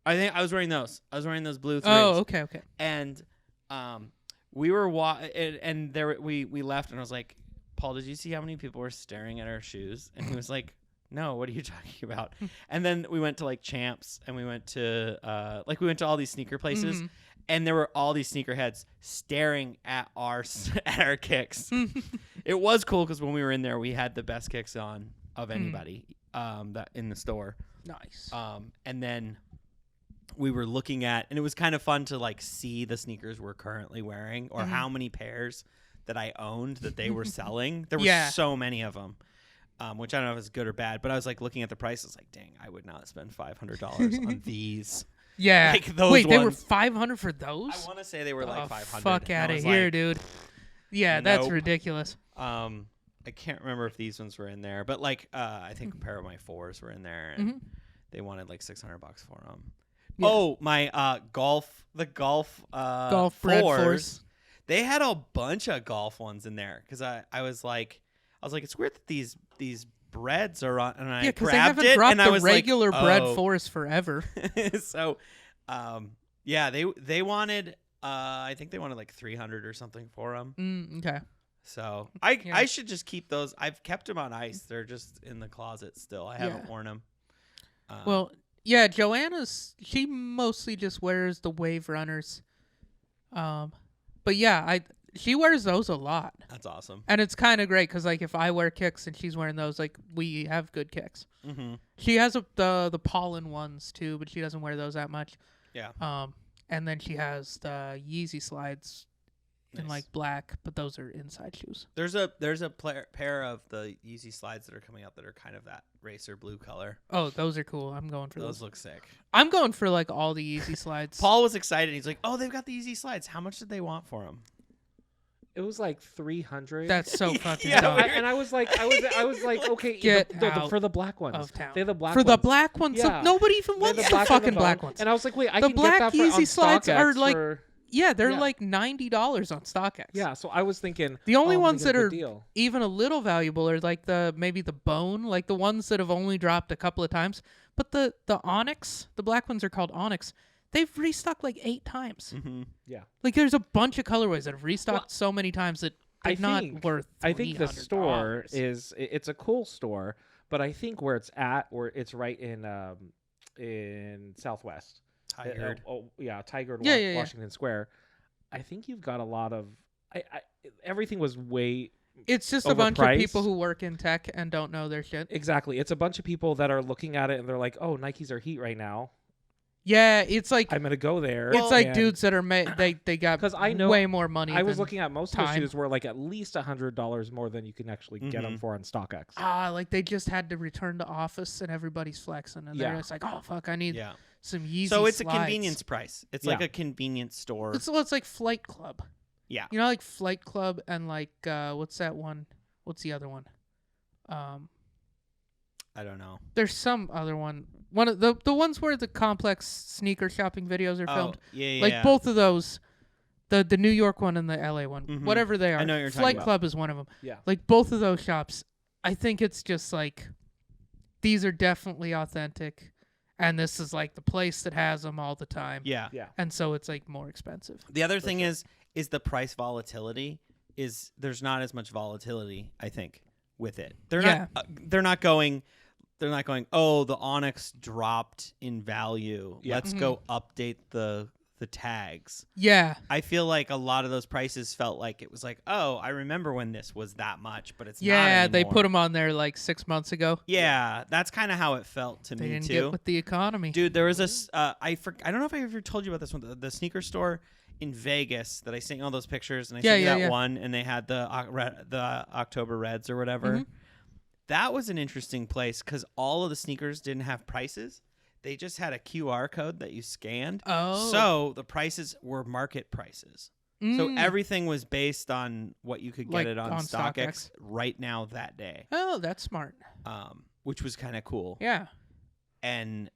I think I was wearing those. I was wearing those blue 3s. Oh, okay. And we were and there we left, and I was like, Paul, did you see how many people were staring at our shoes? And he was like, no, what are you talking about? And then we went to like Champs, and we went to we went to all these sneaker places, and there were all these sneakerheads staring at our kicks. It was cool because when we were in there, we had the best kicks on of anybody that in the store. Nice. And then we were looking at, and it was kind of fun to like see the sneakers we're currently wearing, or how many pairs that I owned that they were selling. There were so many of them. Which I don't know if it's good or bad, but I was like looking at the prices, like, dang, I would not spend $500 on these. Yeah. Like those Wait, they were ones. $500 for those? I want to say they were like $500. Fuck out of here, dude. Yeah, that's ridiculous. I can't remember if these ones were in there, but like, I think a pair of my 4s were in there, and they wanted like $600 for them. Yeah. Oh, my golf Red 4s. They had a bunch of golf ones in there because I was like, it's weird that these breads are on, and I because grabbed they haven't it, dropped and I the was regular like, bread oh. 4s forever. So, yeah, they wanted, I think they wanted like $300 or something for them. Okay. So I should just keep those. I've kept them on ice. They're just in the closet still. I haven't worn them. Well, yeah, she mostly just wears the Wave Runners. But yeah, she wears those a lot. That's awesome. And it's kind of great because, like, if I wear kicks and she's wearing those, like, we have good kicks. Mm-hmm. She has the pollen ones, too, but she doesn't wear those that much. Yeah. And then she has the Yeezy slides in, like, black, but those are inside shoes. There's a pair of the Yeezy slides that are coming out that are kind of that racer blue color. Oh, those are cool. I'm going for those. Those look sick. I'm going for, like, all the Yeezy slides. Paul was excited. He's like, oh, they've got the Yeezy slides. How much did they want for them? It was like $300. That's so fucking Yeah, dumb. And I was like, okay, Get out for the black ones. of town. They're the black For ones. the black ones, Yeah. nobody even They're wants the the black on fucking the black bottom. ones. And I was like, wait, I The can black get that Yeezy on slides StockX are like for, yeah, they're Yeah. like $90 on StockX. yeah. So I was thinking The only I'm gonna ones get that a are good deal. even a little valuable are like maybe the bone, like the ones that have only dropped a couple of times. But the Onyx, the black ones are called Onyx. They've restocked like 8 times. Mm-hmm. Yeah. Like there's a bunch of colorways that have restocked so many times that they're not worth $300. I think the store it's a cool store, but I think where it's at, or it's right in Southwest. Tired. Tigard, Yeah. Washington Square. I think you've got a lot of. Everything was way. It's just a bunch of overpriced. people who work in tech and don't know their shit. Exactly, it's a bunch of people that are looking at it and they're like, "Oh, Nikes are heat right now. Yeah, it's like I'm gonna go there." it's like and- dudes that are they got 'Cause I know- way more money. I was than looking at most of the time. shoes were like at least $100 more than you can actually get them for on StockX. Like they just had to return to office and everybody's flexing and they're Yeah. just like, oh fuck, I need Yeah. some Yeezy So it's slides. a convenience price. It's like Yeah. a convenience store. It's like Flight Club. Yeah. You know, like Flight Club and like what's that one? What's the other one? I don't know. There's some other one. One of the ones where the complex sneaker shopping videos are filmed. Yeah. Like both of those, the New York one and the LA one, Mhm. whatever they are. I know what you're talking Flight about. Club is one of them. Yeah. Like both of those shops, I think it's just like these are definitely authentic, and this is like the place that has them all the time. Yeah. Yeah. And so it's like more expensive. The other thing is the price volatility is there's not as much volatility, I think, with it. They're not going, oh, the Onyx dropped in value. Yeah. Let's go update the tags. Yeah. I feel like a lot of those prices felt like it was like, oh, I remember when this was that much, but it's not Yeah, they anymore. put them on there like 6 months ago. Yeah, that's kind of how it felt to They me didn't too. get with the economy. Dude, there was this. I don't know if I ever told you about this one. The sneaker store in Vegas that I sent you all those pictures, and I sent you that one, and they had the October Reds or whatever. Mhm. That was an interesting place because all of the sneakers didn't have prices. They just had a QR code that you scanned. Oh. So the prices were market prices. So everything was based on what you could get Like it on on StockX right now that day, Oh, that's smart. which was kind of cool. Yeah. And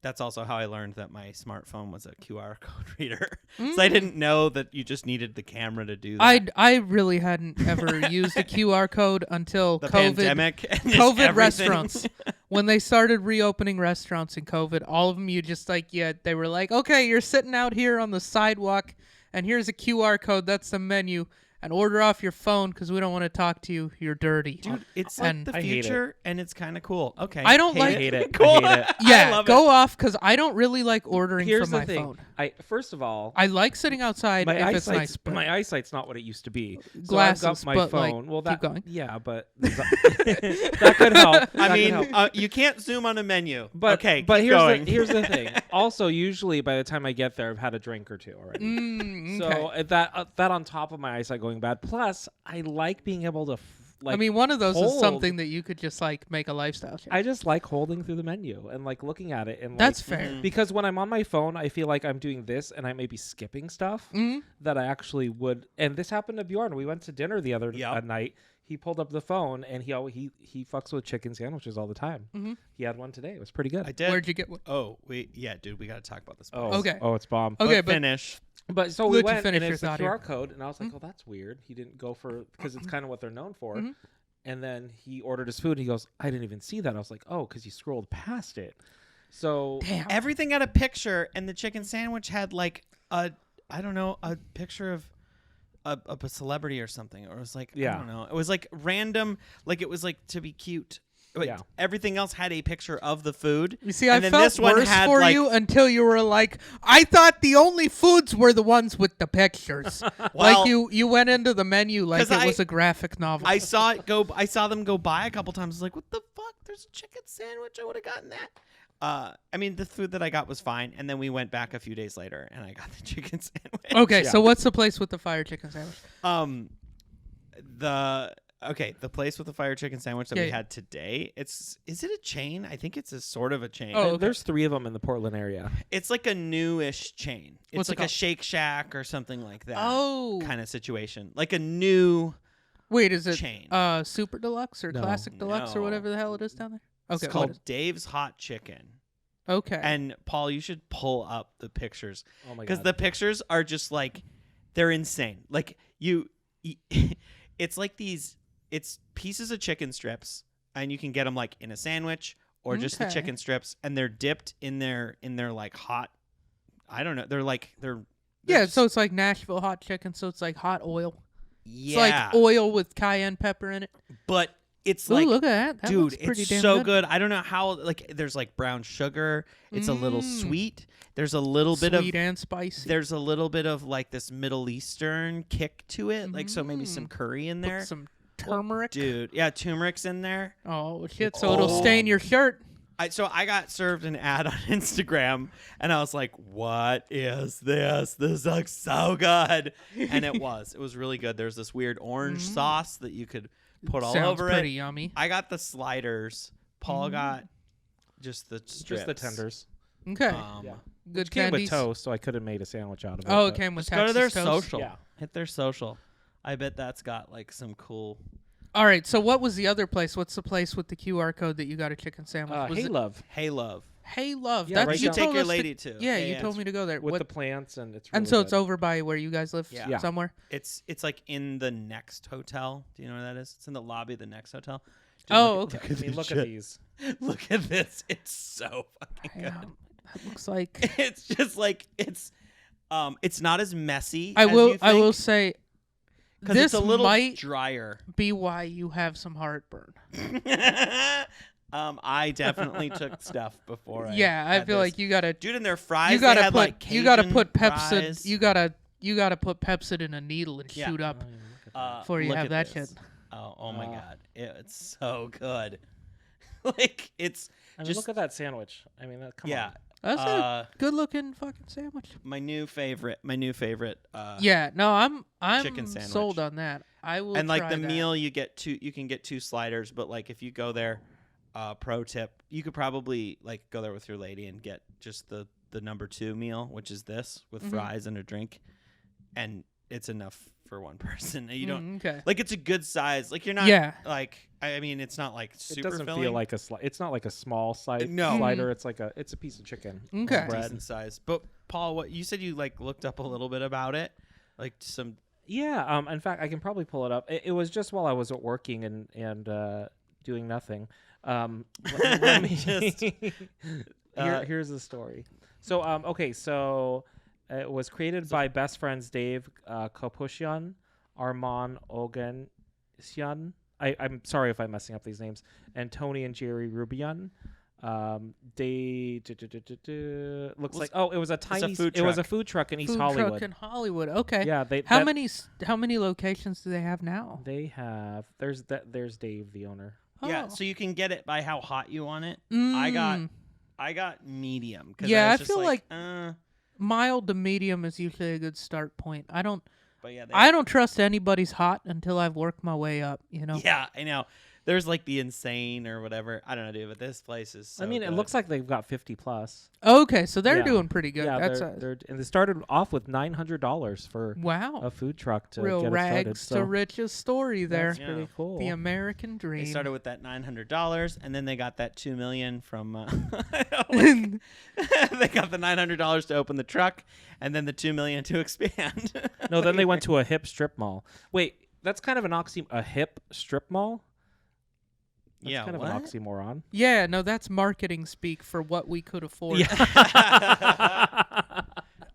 that's also how I learned that my smartphone was a QR code reader. So I didn't know that you just needed the camera to do that. I really hadn't ever used a QR code until The COVID. pandemic. And just COVID everything. restaurants. When they started reopening restaurants in COVID, all of them you just they were like, okay, you're sitting out here on the sidewalk, and here's a QR code. That's the menu. And order off your phone because we don't want to talk to you. You're dirty. Dude, it's And like the I hate it. future, and it's kind of cool. Okay. I don't like- I hate it. Cool. I hate it. Yeah, love go off because I don't really like ordering Here's from the my thing. phone. First of all, I like sitting outside my if it's nice. But my eyesight's not what it used to be. Glasses, so I've got my but, like, phone. Well, keep that going. yeah, but that could help. I That could mean, help. you can't zoom on a menu. But okay, but keep here's going. here's the thing. Also, usually by the time I get there, I've had a drink or two already. Okay. So that on top of my eyesight going bad. Plus, I like being able to I mean, one of those is hold. something that you could just make a lifestyle change. I just like holding through the menu and like looking at it and That's like, fair. because when I'm on my phone, I feel like I'm doing this and I may be skipping stuff that I actually would. And this happened to Bjorn. We went to dinner the other night. He pulled up the phone and he fucks with chicken sandwiches all the time. He had one today. It was pretty good. I did. Where'd you get one? Oh, dude, we got to talk about this. Oh, Okay. Oh, it's bomb. Okay, but but finish. But so we Let you went finish and your it's the thought QR here. code, and I was like, "Oh, that's weird." He didn't go for because it's kind of what they're known for. And then he ordered his food. And he goes, "I didn't even see that." I was like, "Oh, because you scrolled past it." So Damn. Everything had a picture, and the chicken sandwich had like a picture of a celebrity or something, or it was like I don't know. It was like random, like it was like to be cute. But Yeah. Everything else had a picture of the food. You see, and I then felt this one worse had, for like, you until you were like, I thought the only foods were the ones with the pictures. Well, like you went into the menu like 'cause it was a graphic novel. I saw it go. I saw them go by a couple times. I was like, "What the fuck? There's a chicken sandwich. I would have gotten that." I mean, the food that I got was fine, and then we went back a few days later, and I got the chicken sandwich. Okay, so what's the place with the fire chicken sandwich? The place with the fire chicken sandwich that we had today. Is it a chain? I think it's a sort of a chain. Oh, okay. there's 3 of them in the Portland area. It's like a newish chain. It's What's it like a called? Shake Shack or something like that. Oh. Kind of situation. Like a new Wait, is it chain. Super Deluxe or No. Classic Deluxe or No. whatever the hell it is down there? Okay, It's called Dave's Hot Chicken. okay. And Paul, you should pull up the pictures. Oh my Because god. the pictures are just like, they're insane. Like it's like it's pieces of chicken strips, and you can get them like in a sandwich or just the Okay. chicken strips, and they're dipped in their like hot. I don't know. They're yeah, so it's like Nashville hot chicken, so it's like hot oil. yeah, It's like oil with cayenne pepper in it. but it's Ooh, like, look at that. That dude, looks pretty it's damn so good. good. I don't know how. Like, there's like brown sugar. It's a little sweet. There's a little bit Sweet of and spicy. there's a little bit of like this Middle Eastern kick to it. Like, so maybe some curry in Put there. some turmeric. Dude, yeah, turmeric's in there. Oh shit! So it'll stain your shirt. So I got served an ad on Instagram, and I was like, "What is this? This looks so good!" And it was really good. There's this weird orange sauce that you could put all Sounds over pretty it. yummy. I got the sliders. Paul got just the strips. just the tenders. Okay. Yeah. Good It came with candies. toast, so I could have made a sandwich out of it. Oh, it but- came with Just go to their Texas toast? social. Yeah. Hit their social. I bet that's got like some cool. All right. So what was the other place? What's the place with the QR code that you got a chicken sandwich? Was Hey it- Love Hey, love. Hey Love. Yeah, That's right you down- Take told your us lady to. Yeah, Yeah, you yeah, told me to go there. with What- the plants, and it's and really so it's good. over by where you guys live Yeah. somewhere. It's like in the Next Hotel. Do you know where that is? It's in the lobby of the Next Hotel. Dude, Oh, look at- okay. I mean, look shit. at these. Look at this. It's so fucking good. Damn, that looks like. It's just like it's not as messy. I as will. you I will think, say. 'cause This it's a little might drier. be why you have some heartburn. I definitely took stuff before. Yeah, I had feel this. like you gotta. Dude, in their fries, You gotta they had put. like You gotta Cajun put Pepsid. fries. You gotta put Pepsid in a needle and Yeah. shoot up before you look have at that this. shit. Oh my god, it's so good. Like it's I mean, just look at that sandwich. I mean, come yeah. on. That's a good-looking fucking sandwich. My new favorite. Yeah, no, I'm chicken sandwich. sold on that. I will. And like try the that. meal, you can get 2 sliders, but like if you go there, pro tip, you could probably like go there with your lady and get just the number 2 meal, which is this with fries and a drink. and it's enough for one person. You don't Okay. like it's a good size. Like you're not like I mean it's not like super It doesn't filling. feel like it's not like a small No. slider. It's a piece of chicken. Okay. Bread. Decent size. But Paul, what you said you like looked up a little bit about it, like some. Yeah. In fact, I can probably pull it up. It was just while I was working and doing nothing. Let me Just, here's the story. So okay, so it was created by best friends Dave Kopushian, Armand Oganesian. I'm sorry if I'm messing up these names. And Tony and Jerry Rubian. They looks like it was a tiny food it was a truck. food truck in East Food Hollywood. truck in Hollywood. Okay. Yeah, How many locations do they have now? They have there's Dave, the owner. Yeah, Oh. so you can get it by how hot you want it. Mm. I got medium. 'Cause Yeah, I, I was just feel like uh, mild to medium is usually a good start point. I don't but trust anybody's hot until I've worked my way up, you know. Yeah, I know. There's like the insane or whatever. I don't know, dude, but this place is so I mean, it good. looks like they've got 50 plus. Okay, so they're Yeah. doing pretty good. Yeah, That's they're and they started off with $900 for wow. a food truck to Real get it started. rags So to riches story there. that's pretty cool. The American dream. They started with that $900, and then they got that $2 million from. They got the $900 to open the truck, and then the $2 million to expand. No, then they went to a hip strip mall. Wait, that's kind of an a hip strip mall? That's Yeah, kind of what? an oxymoron. Yeah, no, that's marketing speak for what we could afford.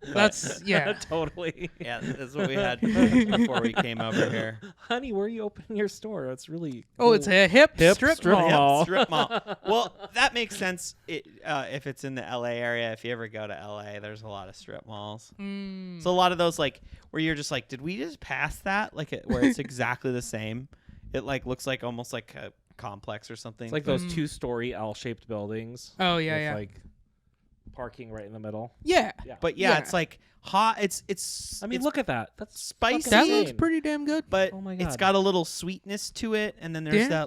That's yeah. Totally. Yeah, that's what we had before we came over here. Honey, where are you opening your store? It's really Oh, it's a hip strip strip mall. mall. Yep, strip mall. Well, that makes sense if it's in the LA area. If you ever go to LA, there's a lot of strip malls. Mm. So a lot of those, like, where you're just like, did we just pass that? Like, where it's exactly the same. It like looks like almost like a complex or something. It's like those 2-story L-shaped buildings. Oh yeah, with yeah. like parking right in the middle. Yeah. but yeah, yeah. it's like hot. It's. I mean, it's look at that. That's spicy. That fucking looks insane. pretty damn good. But Oh my it's God. got a little sweetness to it, and then there's Yeah.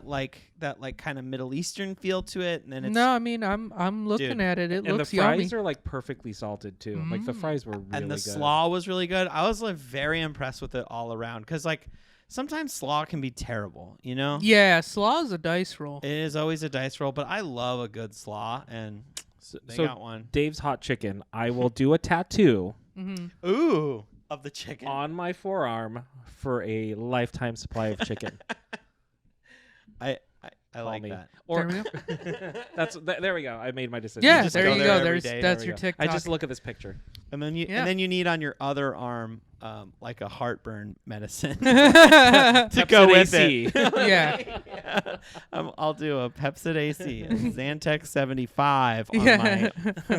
that kind of Middle Eastern feel to it, and then it's No, I mean I'm looking Dude. at it. It And the looks fries yummy. are like perfectly salted too. Like the fries were really and the good. slaw was really good. I was like very impressed with it all around because like sometimes slaw can be terrible, you know. Yeah, slaw's a dice roll. It is always a dice roll, but I love a good slaw, and they so got one. Dave's Hot Chicken. I will do a tattoo Mm-hmm. Ooh, of the chicken. on my forearm for a lifetime supply of chicken. I Call like me. that. Or There we go. there we go. I made my decision. Yeah, just there go you there go. every There's day. that's There we your go. TikTok. I just look at this picture. And then you need on your other arm like a heartburn medicine to go with AC. it. Yeah. Yeah. I'll do a Pepsid AC, and Zantac 75 Yeah.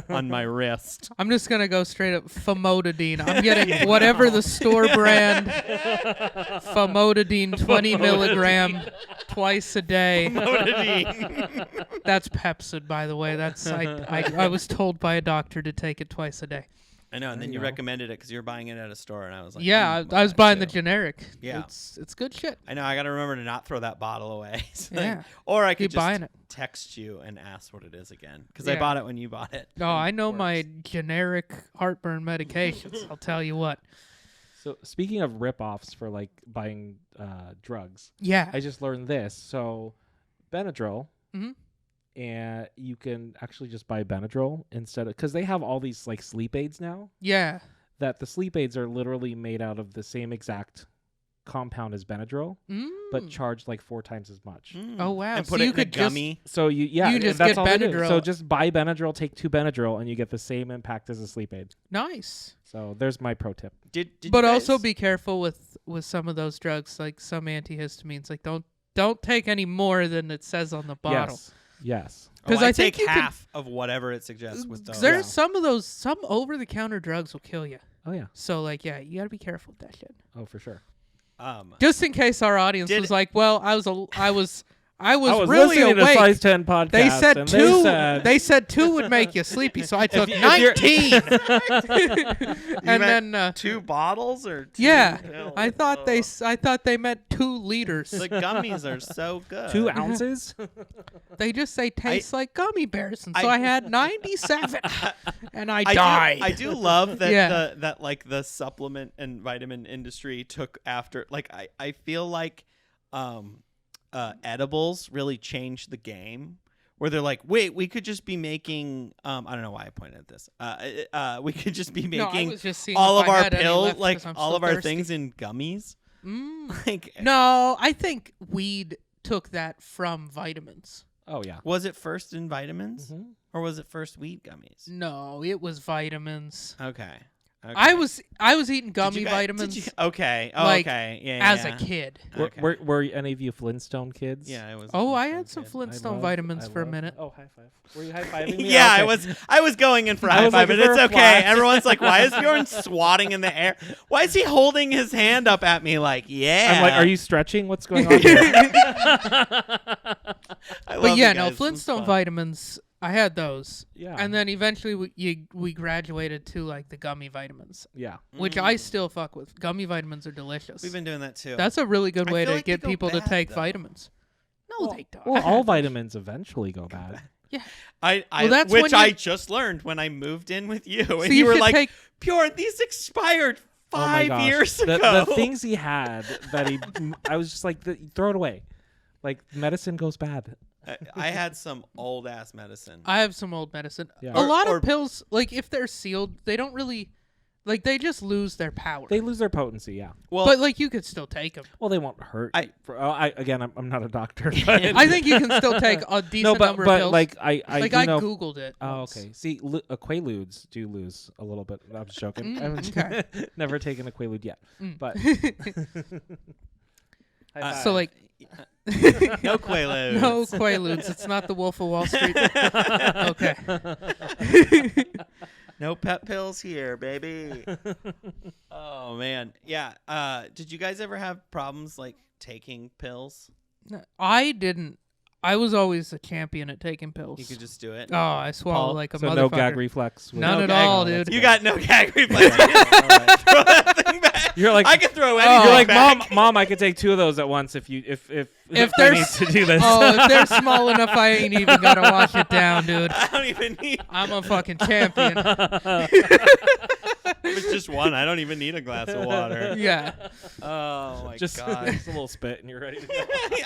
on my wrist. I'm just gonna go straight up famotidine. I'm getting whatever the store brand famotidine 20 milligram twice a day. That's Pepsid, by the way. That's I was told by a doctor to take it twice a day. I know, and then There you you go. recommended it because you were buying it at a store, and I was like, Yeah, "Mm, I was that buying the too." generic. Yeah. It's good shit. I know. I got to remember to not throw that bottle away. So, Yeah. Or I could Keep just buying it. text you and ask what it is again because I Yeah. bought it when you bought it. Oh, I know my Works. generic heartburn medications. I'll tell you what. So speaking of rip-offs for like buying drugs, Yeah. I just learned this. So Benadryl, Mhm. and you can actually just buy Benadryl instead of, because they have all these like sleep aids now. Yeah. That the sleep aids are literally made out of the same exact compound as Benadryl, but Mm. charged like 4 times as much. Mm. Oh, wow. And So put you it in a could just- gummy. So you You just that's get all they do. Benadryl. So just buy Benadryl, take 2 Benadryl, and you get the same impact as a sleep aid. Nice. So there's my pro tip. Did But you also guys- be careful with some of those drugs, like some antihistamines. Like don't take any more than it says on the bottle. Yes. 'Cause I I think take you could- half of whatever it suggests with those. There's some of those, some over-the-counter drugs will kill you. Oh yeah. So like, yeah, you gotta be careful with that shit. Oh for sure. Just in case our audience Did- was like, well, I I was really listening to awake. Size 10 podcast. They said and two. They said, They said 2 would make you sleepy, so I took if 19. And meant then 2 bottles or 2 yeah, pills? I thought they meant 2 liters. The gummies are so good. 2 ounces. They just say tastes like gummy bears, and so I had 97, and I I died. I do love that Yeah. that like the supplement and vitamin industry took after. Like I feel like edibles really changed the game. Where they're like, wait, we could just be making. I don't know why I pointed at this. We could just be No, I making was just seeing all if of I our had any pills, left like 'cause I'm all still of our thirsty. things in gummies. Like, No, I think weed took that from vitamins. Oh yeah. was it first in vitamins Mhm. or was it first weed gummies? No, it was vitamins. Okay. I was eating Did gummy you guys- vitamins did you- okay. Oh, like, okay. Yeah. as yeah. a kid. Okay. Were any of you Flintstone kids? Yeah, I was. Oh, I Flintstone had some kid. Flintstone vitamins for a minute. Oh, high five. Were you high fiving me? Yeah, Okay. I was going in for a I high was five, but looking it's for a okay. flash. Everyone's like, "Why is Bjorn swatting in the air? Why is he holding his hand up at me like, yeah?" I'm like, are you stretching? What's going on here? But yeah, no, Flintstone vitamins. I had those, Yeah. and then eventually we graduated to like the gummy vitamins, Yeah. which I still fuck with. Gummy vitamins are delicious. We've been doing that too. That's a really good I way feel to like they get go people to bad, take though. vitamins. No, Well, they don't. well, all vitamins eventually go bad. Yeah. I that's which when I you- just learned when I moved in with you, So and you were should like, take. "Bjorn, these expired Oh my 5 gosh. years the, ago." the things he had that I was just like, throw it away. Like medicine goes bad. I had some old ass medicine. I have some old medicine. Yeah. A lot Or- of pills, like if they're sealed, they don't really, like they just lose their power. They lose their potency. Yeah. Well, But like you could still take them. Well, they won't hurt. I- I'm not a doctor. But I think you can still take a decent no, but number of pills. like I like do I know. googled it. Oh, once. okay. See, Quaaludes do lose a little bit. I'm just joking. I haven't okay. never taken a Quaalude yet, Mm. but So like no Quaaludes. no Quaaludes. It's not the Wolf of Wall Street. Okay. No pet pills here, baby. Oh man, yeah. Did you guys ever have problems like taking pills? I didn't. I was always a champion at taking pills. You could just do it. Oh, I swallow Paul, like a so motherfucker. no gag reflex. with- None No at gag. all, Oh, that's dude. You good. got no gag reflex. All right. Throw that thing back. You're like, I can throw Oh. anything you're like, back. mom, I could take 2 of those at once if I they're need s- to do this. Oh, if they're small enough, I ain't even gotta wash it down, dude. I don't even need. I'm a fucking champion. If it's just one, I don't even need a glass of water. Yeah. Oh my just, god. just a little spit and you're ready to go.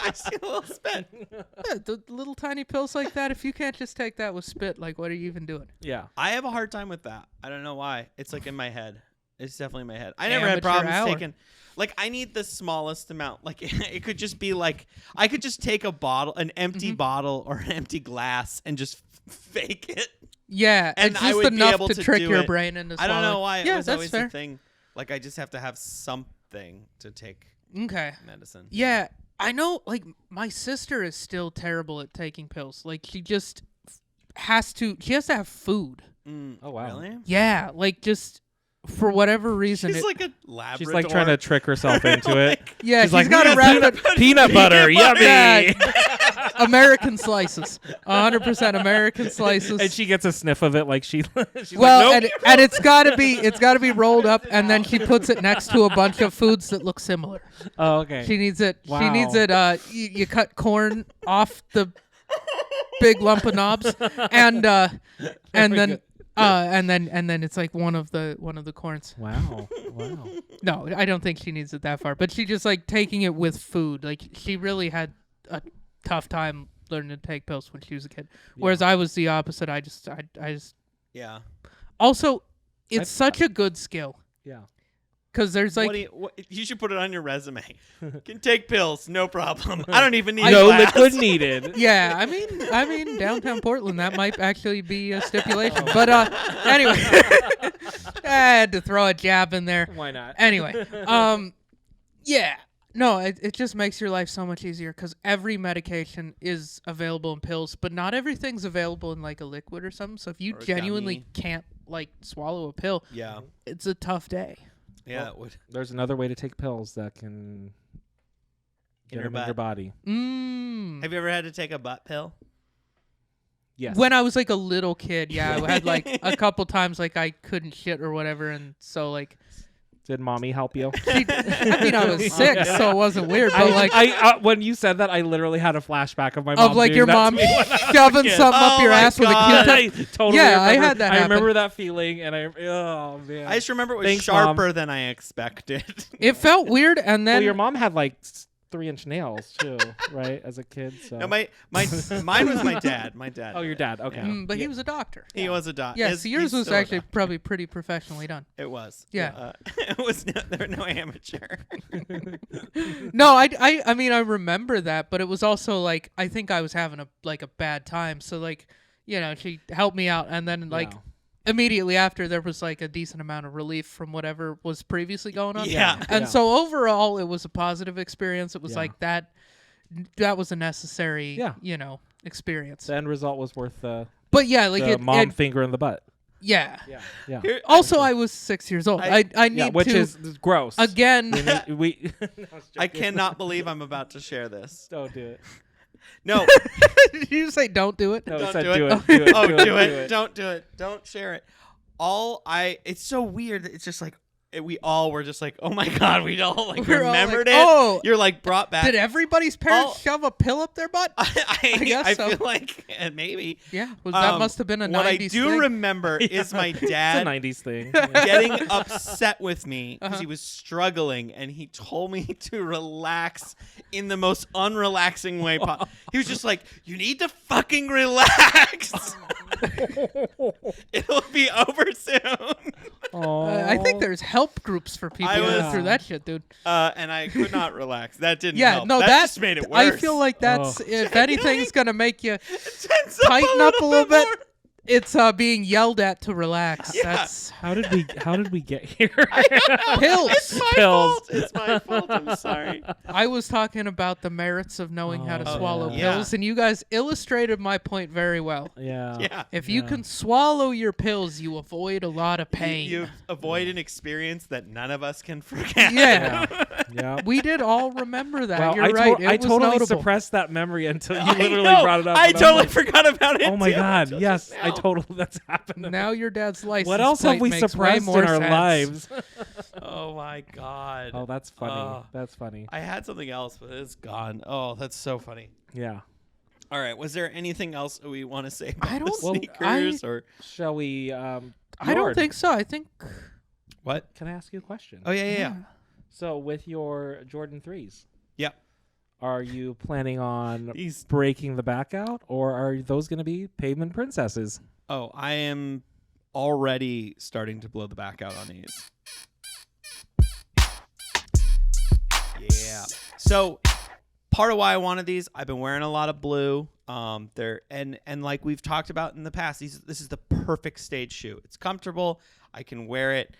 I see a little spit. Yeah, the little tiny pills like that, if you can't just take that with spit, like what are you even doing? Yeah. I have a hard time with that. I don't know why. It's like in my head. It's definitely in my head. I never had Amateur problems hour. taking. Like I need the smallest amount. Like it could just be like I could just take a bottle, an empty bottle or an empty glass, and just fake it. Yeah, And it's I just would be enough able to to trick do your it. brain into I don't know swallowing. why it Yeah, was that's always fair. the thing. Like I just have to have something to take Okay. medicine. Yeah, I know. Like my sister is still terrible at taking pills. Like she just has to. She has to have food. Oh, wow. Really? Yeah, like just for whatever reason. She's it- like a Labrador. She's like trying to trick herself into it. yeah, She's she's like, got to wrap it. peanut butter, yummy. Yeah. American slices, 100% American slices. And she gets a sniff of it, like she's well, like, nope. and it's gotta be rolled up, and then she puts it next to a bunch of foods that look similar. Oh, okay. She needs it. She Wow. needs it. You cut corn off the big lump of knobs, and then good. and then it's like one of the corns. Wow. No, I don't think she needs it that far. But she just like taking it with food. Like she really had a tough time learning to take pills when she was a kid. Whereas I was the opposite. I just Yeah. also it's such a good skill Yeah. because there's like You should put it on your resume. Can take pills, no problem. I don't even need No glass. liquid needed. yeah. I mean downtown Portland that might actually be a stipulation. But anyway, I had to throw a jab in there. Why not? Anyway, yeah. No, it just makes your life so much easier because every medication is available in pills, but not everything's available in like a liquid or something. So if you Or a genuinely gummy. can't like swallow a pill, Yeah. it's a tough day. Yeah, Well, it would. There's another way to take pills that can Get them in your body. Have you ever had to take a butt pill? Yes. When I was like a little kid, yeah, I had like a couple times like I couldn't shit or whatever, and so like. Did mommy help you? I mean, I was 6, so it wasn't weird. But like, when you said that, I literally had a flashback of my mom. Of like doing your that mom to me when I was a shoving kid. something up your my ass with a God. Q-tip. I totally Yeah, remember, I had that I happen. remember that feeling, and oh man. I just remember it was Thanks, sharper Mom. than I expected. It felt weird, and then Well, your mom had like 3-inch nails too, right? As a kid. So. No, mine was my dad. My dad. Oh, your dad. Okay. but he was a doctor. He was a doctor. Yeah, so yours was actually probably pretty professionally done. It was. Yeah. It was. There were no amateur. No, I mean I remember that, but it was also like I think I was having a bad time. So like, she helped me out, and then like immediately after there was like a decent amount of relief from whatever was previously going on. Yeah. And so overall it was a positive experience. It was like that was a necessary, experience. The end result was worth the But yeah, like the mom finger in the butt. Yeah. Yeah. Also, I was 6 years old. I need which to is gross. again. we I cannot believe I'm about to share this. Don't do it. No. Did you say don't do it? No, Don't I said do do it. it. Do it. Oh, do do it. it. Don't do it. Don't share it. It's so weird. It's just like we all were just like, oh my God, we all like We're all remembered like, it. oh, You're like brought back. Did everybody's parents shove a pill up their butt? I guess so. feel like maybe. Yeah, that must have been a 90s What I do thing. remember is my dad It's a 90s thing. getting upset with me because Uh-huh. he was struggling, and he told me to relax in the most unrelaxing way possible. He was just like, "You need to fucking relax. It'll be over soon." I think there's help groups for people I who go was- through that shit, dude. And I could not relax. That didn't Yeah, help. no, that that just made it worse. I feel like that's if anything's gonna make you Tense tighten up a little bit, more. it's being yelled at to relax. Yeah. That's How did we get here? pills. It's my Pills. fault. It's my fault. I'm sorry. I was talking about the merits of knowing how to Oh, swallow yeah. pills, and you guys illustrated my point very well. Yeah. Yeah. If you Yeah. can swallow your pills, you avoid a lot of pain. You avoid an experience that none of us can forget. Yeah. Yeah. We did all remember that. Well, You're I, right. It I was totally notable. suppressed that memory until you I literally know. brought it up. I and I'm totally like, forgot about it. oh my too, God! until Yes, just I now. totally. That's happened. Now your dad's license What else have plate we makes way suppressed more in our sense. lives? Oh my God. Oh, that's funny. That's funny. I had something else, but it's gone. Oh, that's so funny. Yeah. All right. Was there anything else we want to say about I the don't- well, sneakers or Shall we? I don't Bjorn, think so. I think what? Can I ask you a question? Oh yeah. So, with your Jordan 3s, Yeah. are you planning on These. breaking the back out, or are those going to be pavement princesses? Oh, I am already starting to blow the back out on these. Yeah. So part of why I wanted these, I've been wearing a lot of blue. They're and like we've talked about in the past, this is the perfect stage shoe. It's comfortable. I can wear it.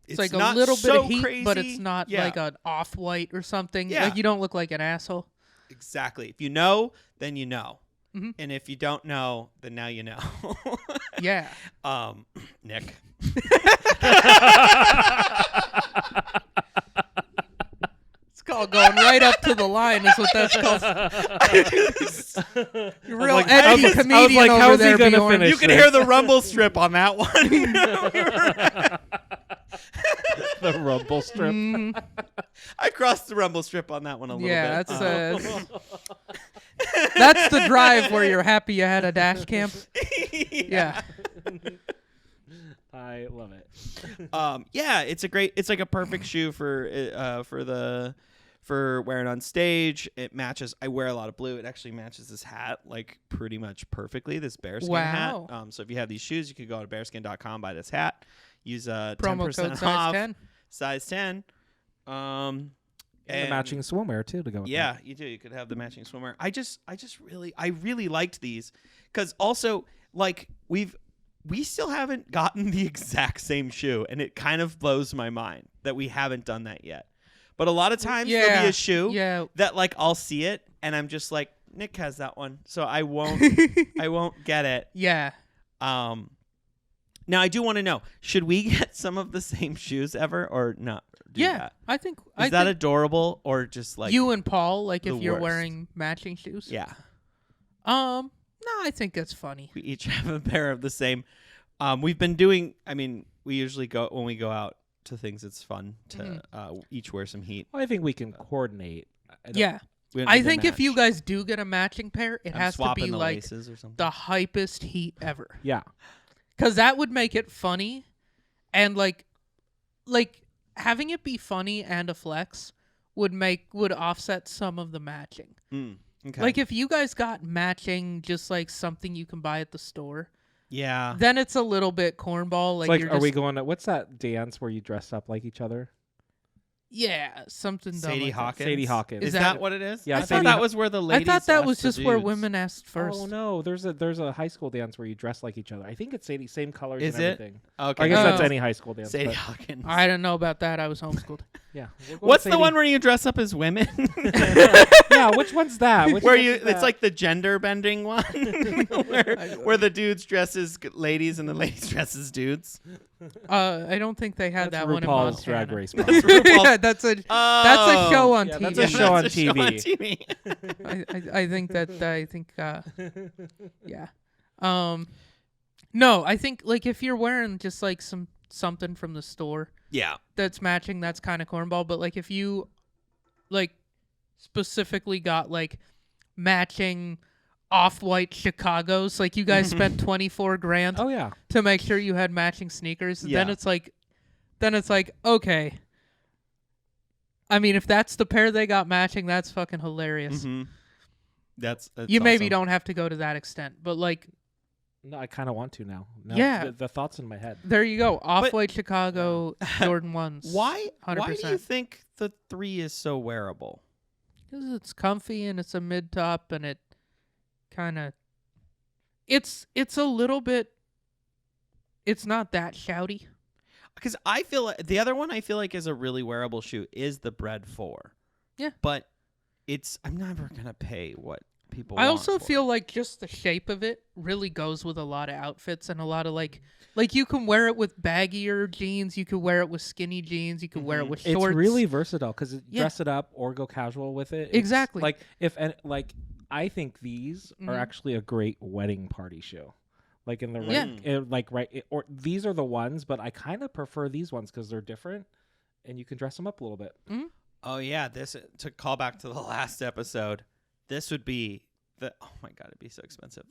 it's like not a little so bit of heat, crazy. but it's not Yeah. like an off-white or something. Yeah. Like you don't look like an asshole. Exactly. If you know, then you know. Mhm. And if you don't know, then now you know. Yeah. Nick. It's called going right up to the line is what that's called. You're real like, edgy I was comedian like, over how's he there, gonna Bjorn. finish? You can hear the rumble strip on that one. The rumble strip. Mhm. I crossed the rumble strip on that one a little Yeah, bit. that's the drive where you're happy you had a dash cam. Yeah. I love it. Yeah, it's like a perfect shoe for wearing on stage. It matches. I wear a lot of blue. It actually matches this hat like pretty much perfectly. This bearskin Wow. hat. So if you have these shoes, you could go to bearskin.com, buy this hat. Use Promo 10% code off. size 10. Size 10. And the matching swimwear too to go with Yeah, you do. You could have the matching swimwear. I really liked these because also like we still haven't gotten the exact same shoe, and it kind of blows my mind that we haven't done that yet. But a lot of times there'll be a shoe that like I'll see it and I'm just like, Nick has that one, so I won't get it. Yeah. Now I do want to know, should we get some of the same shoes ever or not? do Yeah, that. I think Is that adorable or just like you and Paul, like the if you're worst? wearing matching shoes? Yeah. No, I think that's funny. We each have a pair of the same. We've been doing. I mean, we usually go when we go out to things. It's fun to each wear some heat. Well, I think we can coordinate. Yeah. We don't I need to think if you match. guys do get a matching pair, it I'm has to swapping be the like laces or something. the hypest heat ever. Yeah. Because that would make it funny, and like having it be funny and a flex would offset some of the matching. Okay. Like if you guys got matching, just like something you can buy at the store, yeah. then it's a little bit cornball. It's Like, like, you're are we just- going to, what's that dance where you dress up like each other? Yeah, something dumb Sadie like that. Hawkins. Sadie Hawkins. Is Is that that- what it is? Yeah, I thought Sadie that Haw- was where the I ladies. thought that asked was the just where dudes. women asked first. Oh no, there's a high school dance where you dress like each other. I think it's Sadie, same colors Is and it? everything. Okay. I guess that's Oh. any high school dance. Sadie but Hawkins. I don't know about that. I was homeschooled. yeah. we'll go with What's the Sadie. one where you dress up as women? Yeah, which one's that? Which where one you? is It's that? like the gender bending one, where the dudes dress as ladies and the ladies dress as dudes. I don't think they had That's that one in RuPaul's Montana. Drag Race. That's probably. RuPaul's- Yeah, that's a Oh. show on Yeah, TV. that's a show on That's a show on TV. TV. I think yeah. No, I think like if you're wearing just like something from the store Yeah. that's matching, that's kind of cornball. But like if you like specifically got like matching off-white Chicago's, like you guys spent 24 grand Oh yeah. to make sure you had matching sneakers, then Yeah. it's like okay. I mean, if that's the pair they got matching, that's fucking hilarious. Mm-hmm. That's You maybe awesome. don't have to go to that extent, but like No, I kind of want to now. Yeah. The thoughts in my head. there you go, off-white Chicago Jordan 1s. Why 100%. do you think the 3 is so wearable? Because it's comfy and it's a mid-top and it kind of it's a little bit. It's not that shouty. Because I feel like the other one I feel like is a really wearable shoe is the Bread 4. Yeah. But I'm never gonna pay what people I want also for feel it. like just the shape of it really goes with a lot of outfits and a lot of like you can wear it with baggier jeans, you could wear it with skinny jeans, you could wear it with It's shorts. really versatile because Yeah. dress it up or go casual with it. It's Exactly. Like I think these are actually a great wedding party shoe. Like in the right, or these are the ones, but I kind of prefer these ones because they're different, and you can dress them up a little bit. Oh yeah, this to call back to the last episode. This would be oh my god, it'd be so expensive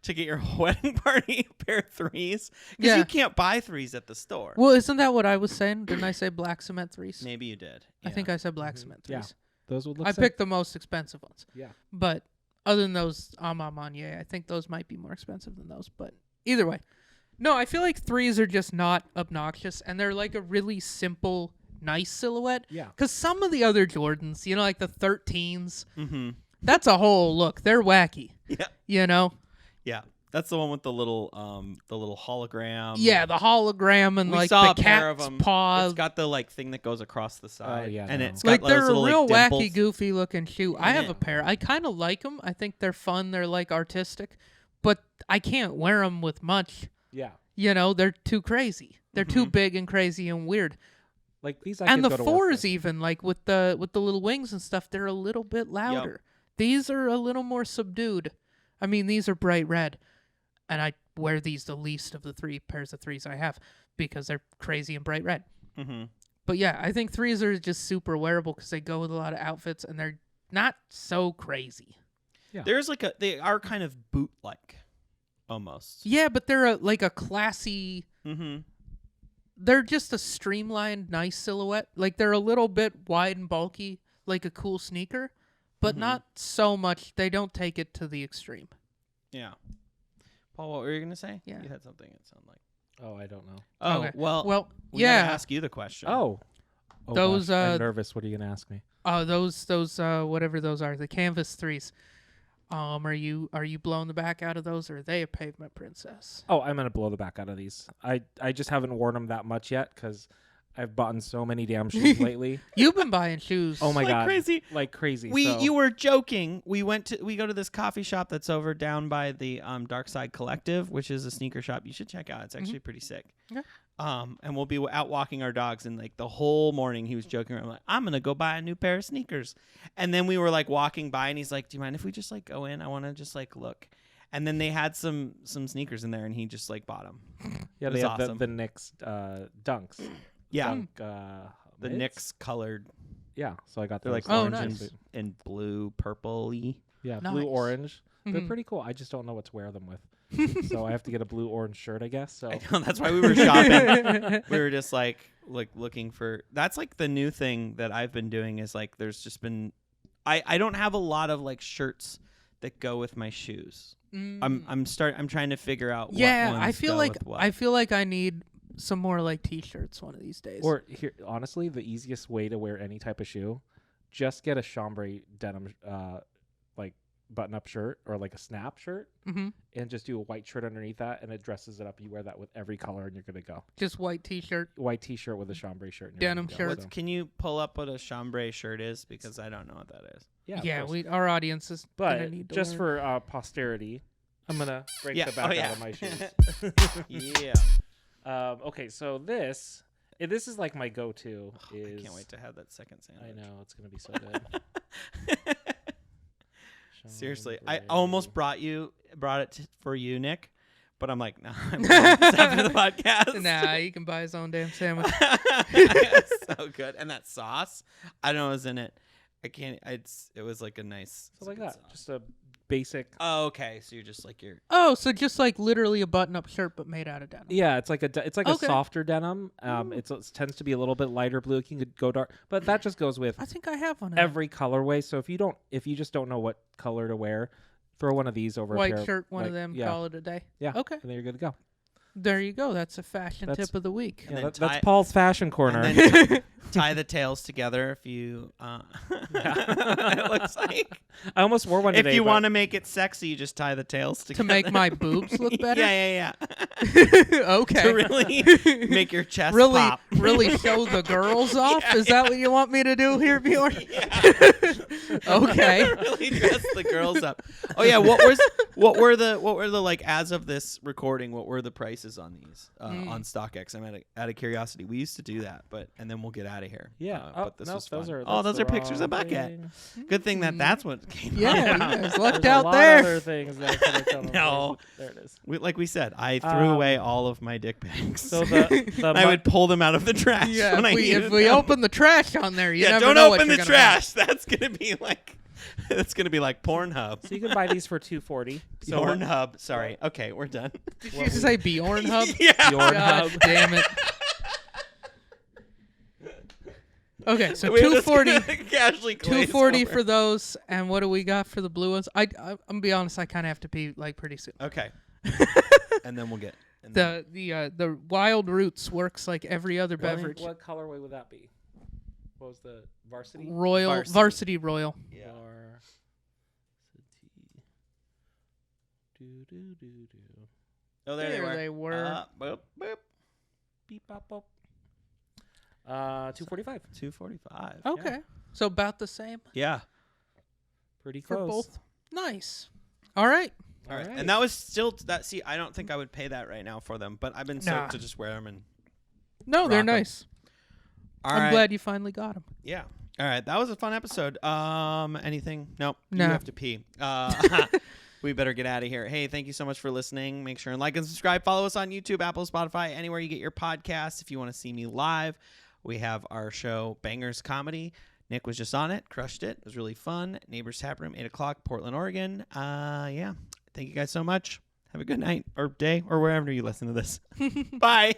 to get your wedding party a pair of 3s because Yeah. you can't buy 3s at the store. Well, isn't that what I was saying? Didn't I say black cement 3s? Maybe you did. I think I said black cement 3s. Yeah. Those would look. I sick. picked the most expensive ones. Yeah. But other than those, I think those might be more expensive than those. But either way. No, I feel like 3s are just not obnoxious, and they're like a really simple, nice silhouette. Yeah. Because some of the other Jordans, like the 13s, Mm-hmm. that's a whole look. They're wacky. Yeah. Yeah, That's the one with the little hologram. the hologram and We like saw the a pair of cat's them. paw. It's got the thing that goes across the side. yeah, and no. it's got Like those they're a little, real dimples. wacky, goofy looking shoe. I have Yeah. a pair. I kind of like them. I think they're fun. They're like artistic, but I can't wear them with much. Yeah. They're too crazy. They're too big and crazy and weird. Like these, I And could the go to work 4s with. even like with the little wings and stuff, they're a little bit louder. These are a little more subdued. I mean, these are bright red, and I wear these the least of the 3 pairs of 3s I have because they're crazy and bright red. Mm-hmm. But yeah, I think 3s are just super wearable because they go with a lot of outfits and they're not so crazy. Yeah. There's they are kind of boot like, almost. Yeah, but they're like a classy. Mm-hmm. They're just a streamlined, nice silhouette. Like they're a little bit wide and bulky, like a cool sneaker, but not so much. They don't take it to the extreme. Yeah. Paul, what were you gonna say? Yeah. You had something that sounded like. Oh, I don't know. Oh Okay. well. Well, we gotta yeah. ask you the question. Oh. Those, gosh, I'm nervous. What are you gonna ask me? Those whatever those are, the canvas 3s. Are you blowing the back out of those, or are they a pavement princess? Oh, I'm gonna blow the back out of these. I just haven't worn them that much yet because I've bought so many damn shoes lately. You've been buying shoes. Oh my Like god, crazy. like crazy. You were joking. We go to this coffee shop that's over down by the Dark Side Collective, which is a sneaker shop you should check out. It's actually pretty sick. Yeah. And we'll be out walking our dogs, and like the whole morning he was joking around like, I'm gonna go buy a new pair of sneakers. And then we were like walking by, and he's like, do you mind if we just like go in? I want to just like look. And then they had some sneakers in there, and he just like bought them. Yeah, It they was have awesome. the Knicks Dunks. Yeah, Dunk, the mids? Knicks colored. Yeah, so I got They're those. like orange nice. and blue, purple-y. Yeah, Nice. blue orange. They're Mhm. pretty cool. I just don't know what to wear them with. So I have to get a blue orange shirt, I guess. So I know, that's why we were shopping. We were just like looking for. That's like the new thing that I've been doing is like there's just been. I don't have a lot of like shirts that go with my shoes. I'm trying to figure out. Yeah, what I ones feel go like with what. I feel like I need some more like t-shirts one of these days. or here, honestly, the easiest way to wear any type of shoe, just get a chambray denim like button-up shirt or like a snap shirt, Mhm. and just do a white shirt underneath that, and it dresses it up. You wear that with every color, and you're good to go. Just white t-shirt. White T-shirt with a chambray shirt. And you're Denim good to go, shirt. so. Can you pull up what a chambray shirt is? Because I don't know what that is. Yeah, of Yeah, course. our audience is gonna But need to just learn. for posterity, I'm gonna break Yeah. the back Oh, yeah. out of my shoes. Yeah. Okay, so this is like my go-to. I Is can't wait to have that second sandwich. I know it's gonna be so good. Seriously, I Chambray. almost brought it for you, Nick, but I'm like, no, I'm after the podcast. Nah, he can buy his own damn sandwich. So good, and that sauce, I don't know what was in it. I can't. It was like a nice. So like good that, sauce. just a basic. Oh, okay. So you're just like you're. Oh, so just like literally a button-up shirt but made out of denim. Yeah, it's like a Okay. softer denim. Ooh. It tends to be a little bit lighter blue. It can go dark, but that just goes with I think I have one. of every colorway. So if you just don't know what color to wear, throw one of these over them. a pair White of, shirt, one of like, them. Yeah, Call it a day. yeah. Okay, And then you're good to go. there you go. That's a fashion That's- tip of the week. Yeah, then that's tie- Paul's fashion corner. And then tie the tails together if you. It looks like I almost wore one if today. you but want to make it sexy, you just tie the tails together To make my boobs look better. Yeah. Okay. To really make your chest really, pop. really show the girls off. Yeah, Is that what you want me to do here, Bjorn? Okay. Really dress the girls up. Oh yeah, what were the like as of this recording? What were the prices on these on StockX? I'm out of curiosity. We used to do that, and then we'll get out of here. Yeah, but this was those fun. are. Oh, that's those the are pictures of wrong Bucket. thing. Good thing that's what came. Yeah, up. you guys lucked There's a out lot there. of other things that I could have done on No. Facebook. There it is. Like we said, I threw away all of my dick pics. So the I would pull them out of the trash Yeah, when I if needed we them. open the trash on there, you Yeah, never don't know what open you're the gonna trash. That's gonna be like Pornhub. So you can buy these for $240. So Pornhub. Sorry. Okay, we're done. Did you just say Bjorn Hub? Yeah. Bjorn God Hub. damn it. Okay, so We were just 240, gonna casually glaze 240 over. for those, and what do we got for the blue ones? I'm gonna be honest, I kind of have to pee like pretty soon. Okay. And then we'll get The Wild Roots works like every other beverage. What colorway would that be? What was the varsity? Royal Varsity Royal. Yeah. Oh, there they were. Boop, boop. Beep, bop, bop. 245. 245. Okay, so about the same Yeah. Pretty for close. both. Nice. All right. All right. Alright. And that was still that. See, I don't think I would pay that right now for them, but I've been Nah. stoked to just wear them. And No, they're Rock 'em. nice. I'm glad you finally got them. Yeah. All right. That was a fun episode. Anything? Nope. No. You have to pee. We better get out of here. Hey, thank you so much for listening. Make sure and like and subscribe. Follow us on YouTube, Apple, Spotify, anywhere you get your podcasts. If you want to see me live, we have our show, Bangers Comedy. Nick was just on it. Crushed it. It was really fun. Neighbors Tap Room, 8 o'clock, Portland, Oregon. Yeah. Thank you guys so much. Have a good night or day or wherever you listen to this. Bye.